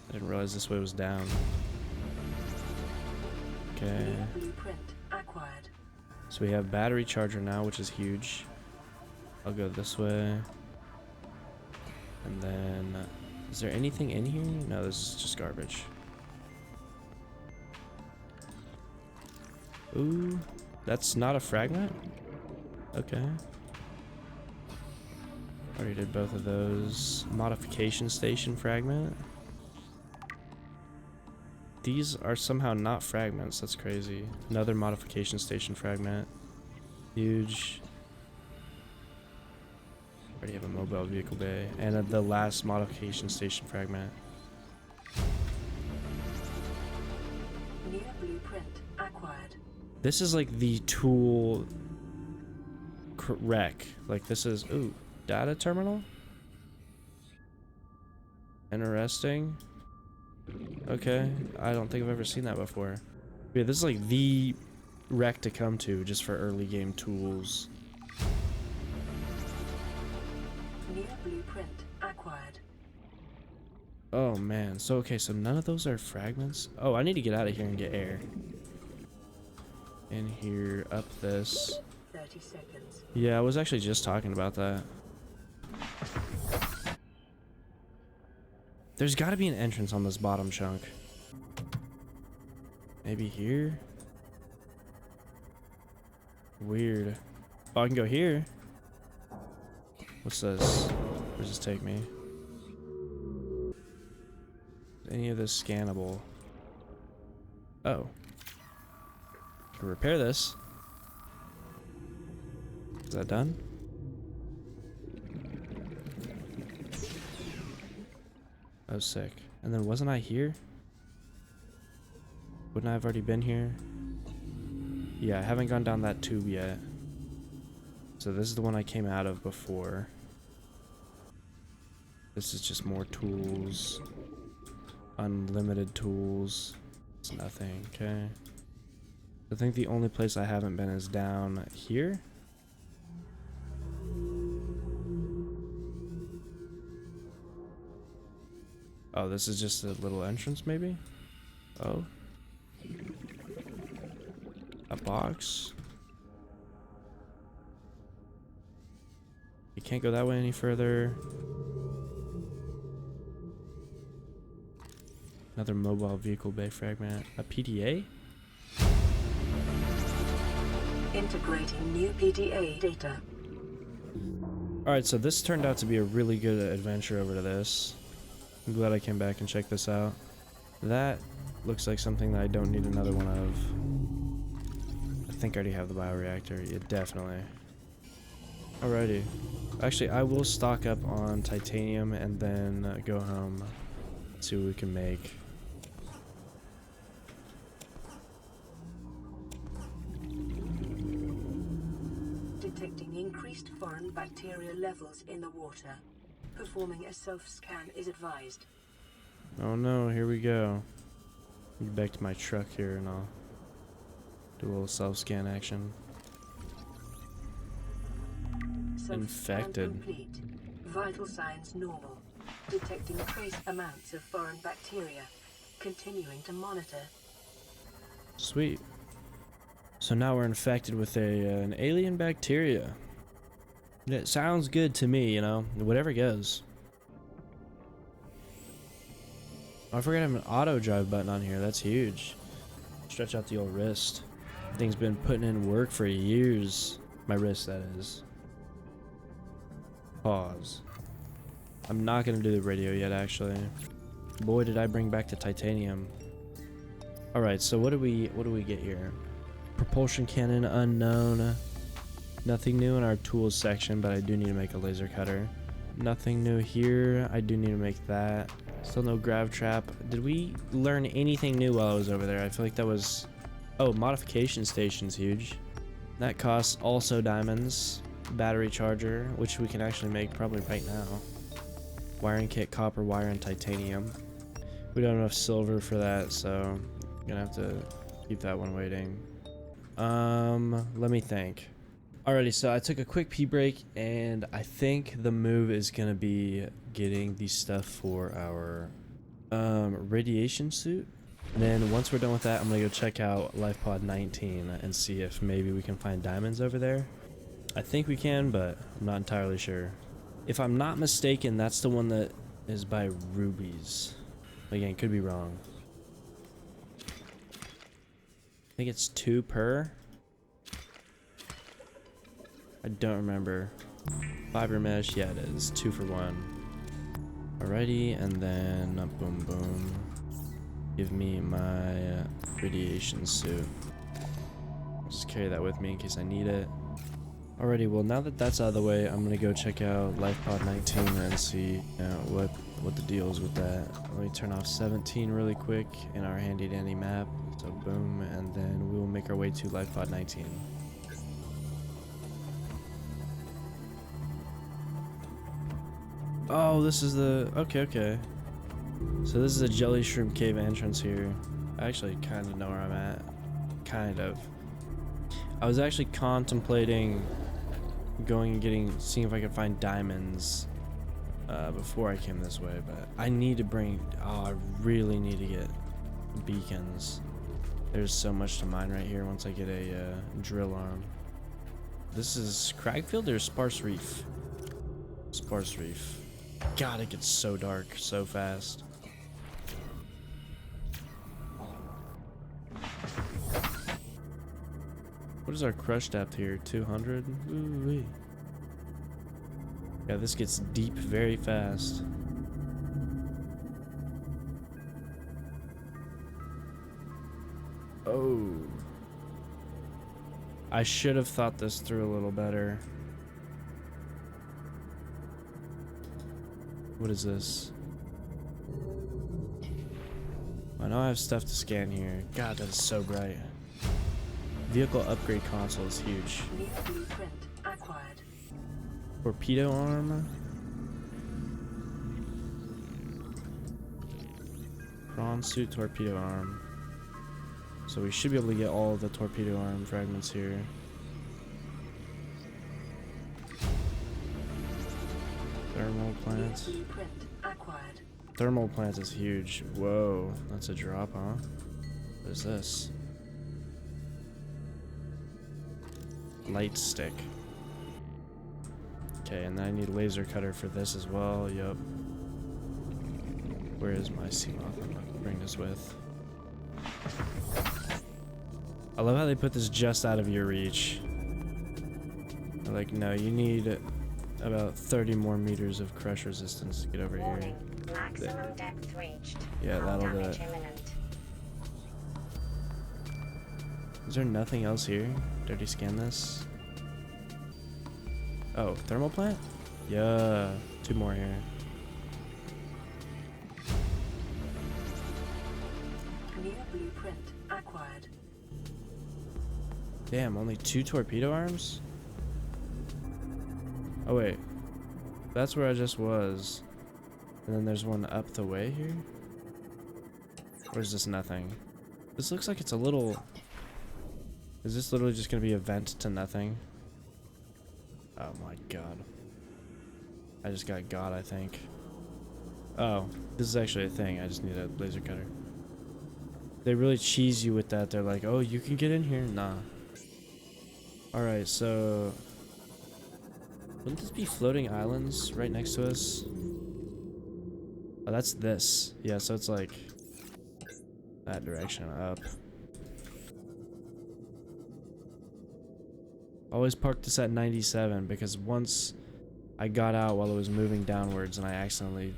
I didn't realize this way was down. Okay. Blueprint acquired. So we have battery charger now, which is huge. I'll go this way. And then, is there anything in here? No, this is just garbage. Ooh, that's not a fragment? Okay. Already did both of those. Modification station fragment. These are somehow not fragments. That's crazy. Another modification station fragment. Huge. Already have a mobile vehicle bay. And the last modification station fragment. New blueprint acquired. This is like the tool wreck. Like this is, ooh, data terminal? Interesting. Okay, I don't think I've ever seen that before. Yeah, this is like the wreck to come to just for early game tools. New blueprint acquired. Oh man, so okay, so none of those are fragments? Oh, I need to get out of here and get air. In here, up this. 30 seconds. Yeah, I was actually just talking about that. There's got to be an entrance on this bottom chunk. Maybe here? Weird. Oh, I can go here. What's this? Where does this take me? Is any of this scannable? Oh. Can repair this. Is that done? Oh, sick. And then wasn't I here? Wouldn't I have already been here? Yeah, I haven't gone down that tube yet. So this is the one I came out of before. This is just more tools. Unlimited tools. It's nothing, okay. I think the only place I haven't been is down here. Oh, this is just a little entrance, maybe? Oh. A box. You can't go that way any further. Another mobile vehicle bay fragment. A PDA? Integrating new PDA data. Alright, so this turned out to be a really good adventure over to this. I'm glad I came back and checked this out. That looks like something that I don't need another one of. I think I already have the bioreactor. Yeah, definitely. Alrighty. Actually, I will stock up on titanium and then go home. See what we can make. Detecting increased foreign bacteria levels in the water. Performing a self-scan is advised. Oh no, here we go. Get back to my truck here and I'll do a little self-scan action. Self-scan Infected. complete. Vital signs normal. Detecting trace amounts of foreign bacteria. Continuing to monitor. Sweet. So now we're infected with an alien bacteria. It sounds good to me, you know, whatever goes. Oh, I forgot I have an auto drive button on here. That's huge. Stretch out the old wrist. Thing's been putting in work for years. My wrist, that is. Pause. I'm not gonna do the radio yet, actually. Boy, did I bring back the titanium. All right, so what do we get here? Propulsion cannon unknown. Nothing new in our tools section, but I do need to make a laser cutter. Nothing new here. I do need to make that. Still no grav trap. Did we learn anything new while I was over there? I feel like that was... Oh, modification station's huge. That costs also diamonds. Battery charger, which we can actually make probably right now. Wiring kit, copper wire, and titanium. We don't have enough silver for that, so I'm gonna have to keep that one waiting. Let me think. Alrighty, so I took a quick pee break, and I think the move is gonna be getting the stuff for our radiation suit. And then once we're done with that, I'm gonna go check out LifePod 19 and see if maybe we can find diamonds over there. I think we can, but I'm not entirely sure. If I'm not mistaken, that's the one that is by rubies. Again, could be wrong. I think it's 2 per. I don't remember. Fiber mesh, yeah it is. 2 for 1. Alrighty, and then boom boom. Give me my radiation suit. I'll just carry that with me in case I need it. Alrighty, well now that that's out of the way, I'm gonna go check out LifePod 19 and see what the deal is with that. Let me turn off 17 really quick in our handy dandy map. So boom, and then we will make our way to LifePod 19. Oh, this is the... Okay. So this is a jelly shroom cave entrance here. I actually kind of know where I'm at. Kind of. I was actually contemplating going and seeing if I could find diamonds before I came this way, but I need to bring... Oh, I really need to get beacons. There's so much to mine right here once I get a drill arm. This is Cragfield or Sparse Reef? Sparse Reef. God, it gets so dark so fast. What is our crush depth here? 200? Ooh-wee. Yeah, this gets deep very fast. Oh. I should have thought this through a little better. What is this? I know I have stuff to scan here. God, that is so bright. Vehicle upgrade console is huge. New blueprint acquired. Torpedo arm. Prawn suit torpedo arm. So we should be able to get all of the torpedo arm fragments here. Thermal plant. Blueprint acquired. Thermal plant is huge. Whoa, that's a drop, huh? What is this? Light stick. Okay, and then I need a laser cutter for this as well. Yup. Where is my sea moth? I'm gonna bring this practice with. I love how they put this just out of your reach. They're like, no, you need about 30 more meters of crush resistance to get over here. Warning. Maximum depth reached. Yeah, Hull that'll do damage it. imminent. Is there nothing else here? Did I already scan this? Oh, thermal plant? Yeah, 2 more here. New blueprint acquired. Damn, only 2 torpedo arms? Oh wait, that's where I just was. And then there's one up the way here? Or is this nothing? This looks like it's a little... Is this literally just gonna be a vent to nothing? Oh my god. I just got God, I think. Oh, this is actually a thing. I just need a laser cutter. They really cheese you with that. They're like, oh, you can get in here? Nah. Alright, so... Wouldn't this be floating islands right next to us? Oh, that's this. Yeah, so it's like... that direction up. Always park this at 97 because once I got out while it was moving downwards and I accidentally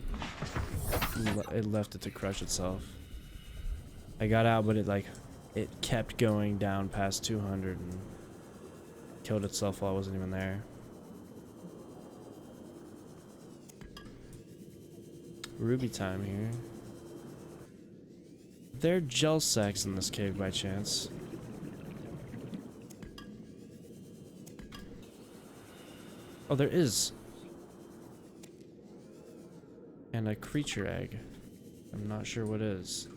it left it to crush itself. I got out, but it kept going down past 200 and killed itself while I wasn't even there. Ruby time here. There are gel sacks in this cave by chance. Oh, there is. And a creature egg. I'm not sure what is.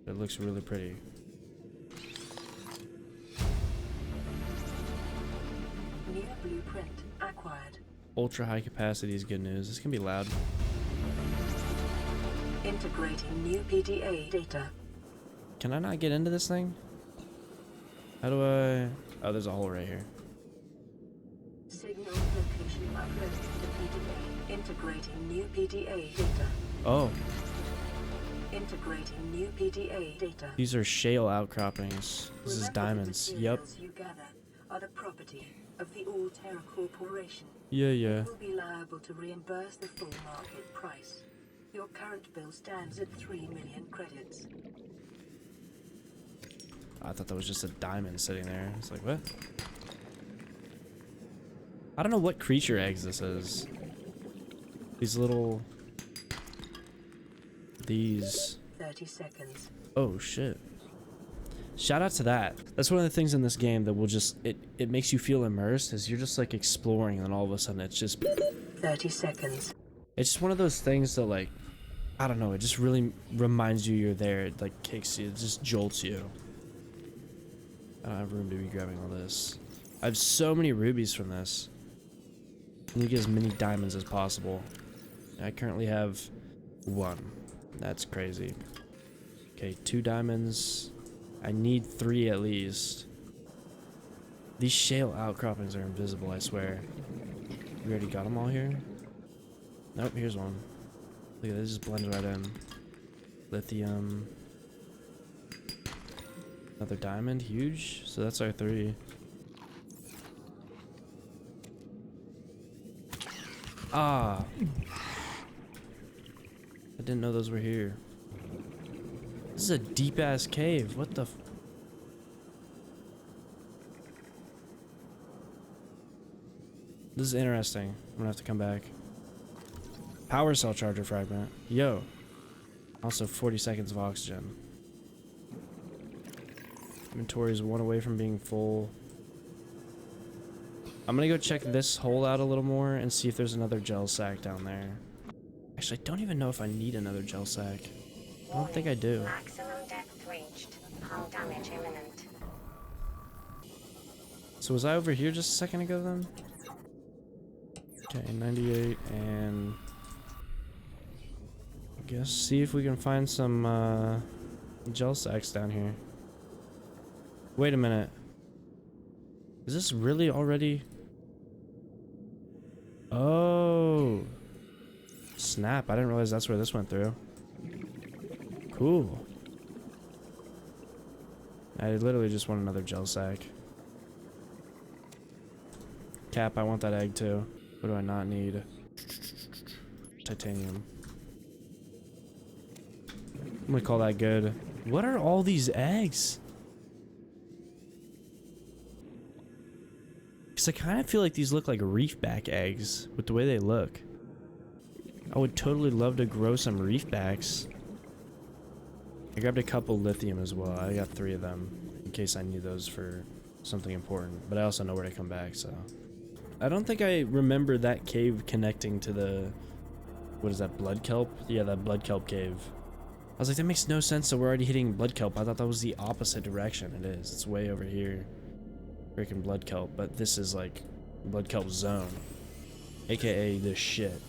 It looks really pretty. New blueprint acquired. Ultra high capacity is good news. This can be loud. Integrating new PDA data. Can I not get into this thing? How do I... Oh, there's a hole right here. Signal location uploaded to PDA. Integrating new PDA data. Oh, Integrating new PDA data. these are shale outcroppings. This is Remember, diamonds. the Yep. materials you gather are the property of the All-Terra Corporation. Yeah, yeah. Will be liable to reimburse the full market price. Your current bill stands at 3 million credits. I thought that was just a diamond sitting there. It's like, what? I don't know what creature eggs this is. These little... These... 30 seconds. Oh, shit. Shout out to that. That's one of the things in this game that will just... It makes you feel immersed as you're just, like, exploring, and then all of a sudden it's just... 30 seconds. It's just one of those things that, like... I don't know, it just really reminds you you're there. It, like, kicks you. It just jolts you. I don't have room to be grabbing all this. I have so many rubies from this. I need to get as many diamonds as possible. I currently have 1. That's crazy. Okay, 2 diamonds. I need 3 at least. These shale outcroppings are invisible, I swear. We already got them all here? Nope, here's one. Look at this, just blended right in. Lithium. Another diamond, huge. So that's our 3. Ah. I didn't know those were here. This is a deep ass cave. What the f— This is interesting. I'm gonna have to come back. Power cell charger fragment. Yo. Also 40 seconds of oxygen. Inventory is 1 away from being full. I'm gonna go check this hole out a little more and see if there's another gel sack down there. Actually, I don't even know if I need another gel sack. I don't think I do. Maximum depth reached. Hull damage imminent. So was I over here just a second ago then? Okay, 98 and... I guess see if we can find some gel sacks down here. Wait a minute. Is this really already... Oh. Snap, I didn't realize that's where this went through. Cool. I literally just want another gel sack. Cap, I want that egg too. What do I not need? Titanium. I'm gonna call that good. What are all these eggs? Because I kind of feel like these look like reefback eggs with the way they look. I would totally love to grow some reefbacks. I grabbed a couple lithium as well. I got 3 of them in case I need those for something important. But I also know where to come back, so. I don't think I remember that cave connecting to the... What is that, blood kelp? Yeah, that blood kelp cave. I was like, that makes no sense, so we're already hitting blood kelp. I thought that was the opposite direction. It is. It's way over here. Freaking blood kelp. But this is like blood kelp zone. AKA this shit.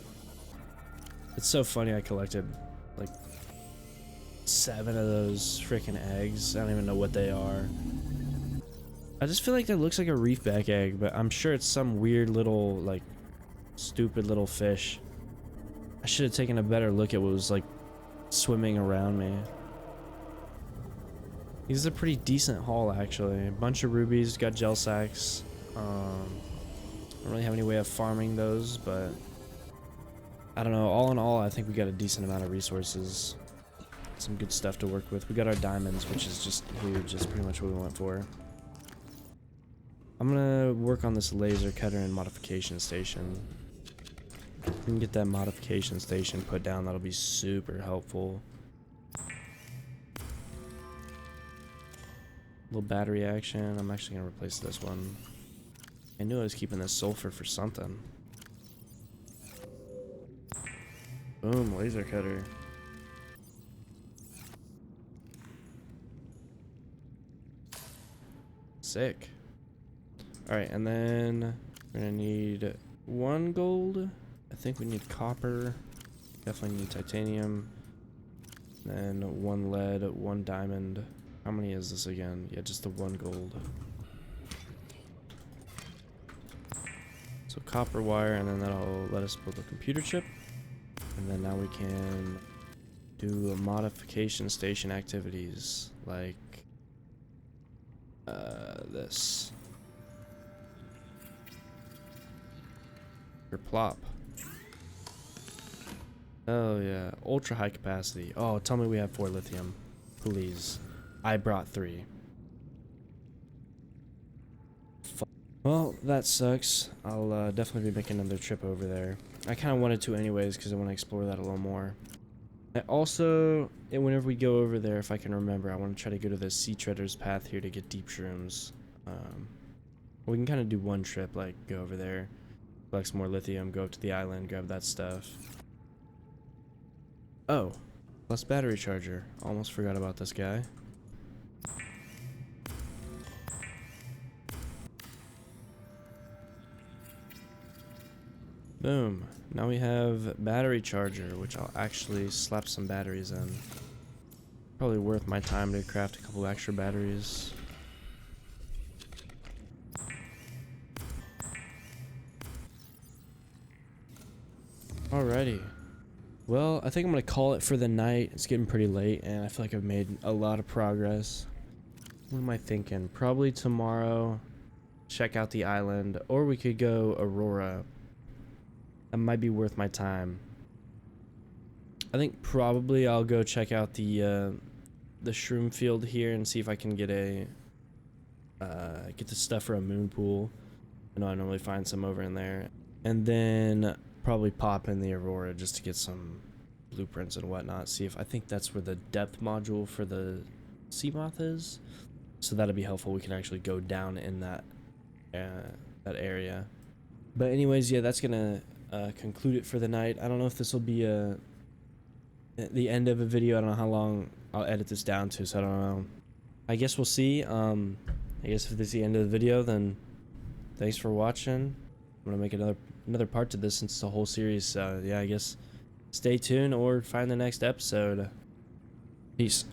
It's so funny I collected like 7 of those freaking eggs. I don't even know what they are. I just feel like that looks like a reefback egg, but I'm sure it's some weird little, like, stupid little fish. I should have taken a better look at what was like swimming around me. This is a pretty decent haul, actually. A bunch of rubies, got gel sacks. I don't really have any way of farming those, but I don't know. All in all, I think we got a decent amount of resources. Some good stuff to work with. We got our diamonds, which is just huge. That's pretty much what we went for. I'm gonna work on this laser cutter and modification station. If we can get that modification station put down, that'll be super helpful. Little battery action. I'm actually gonna replace this one. I knew I was keeping this sulfur for something. Boom, laser cutter. Sick. Alright, and then we're gonna need 1 gold. I think we need copper. Definitely need titanium. Then 1 lead, 1 diamond. How many is this again? Yeah, just the 1 gold. So copper wire, and then that'll let us build a computer chip. And then now we can do a modification station activities like this. Or plop. Oh yeah, ultra high capacity. Oh, tell me we have 4 lithium, please. I brought 3. Well, that sucks. I'll definitely be making another trip over there. I kind of wanted to anyways because I want to explore that a little more. I also, whenever we go over there, if I can remember, I want to try to go to the Sea Treader's Path here to get deep shrooms. We can kind of do one trip, like go over there, collect some more lithium, go up to the island, grab that stuff. Oh, plus battery charger. Almost forgot about this guy. Boom. Now we have battery charger, which I'll actually slap some batteries in. Probably worth my time to craft a couple extra batteries. Alrighty. Well, I think I'm gonna call it for the night. It's getting pretty late, and I feel like I've made a lot of progress. What am I thinking? Probably tomorrow, check out the island, or we could go Aurora. That might be worth my time. I think probably I'll go check out the shroom field here and see if I can get the stuff for a moon pool. I know I normally find some over in there, and then probably pop in the Aurora just to get some blueprints and whatnot. See if I think that's where the depth module for the sea moth is. So that'll be helpful. We can actually go down in that area. But anyways, yeah, that's gonna conclude it for the night. I don't know if this will be the end of a video. I don't know how long I'll edit this down to, so I don't know. I guess we'll see. I guess if this is the end of the video, then thanks for watching. I'm gonna make another part to this since it's a whole series. So yeah, I guess stay tuned or find the next episode. Peace.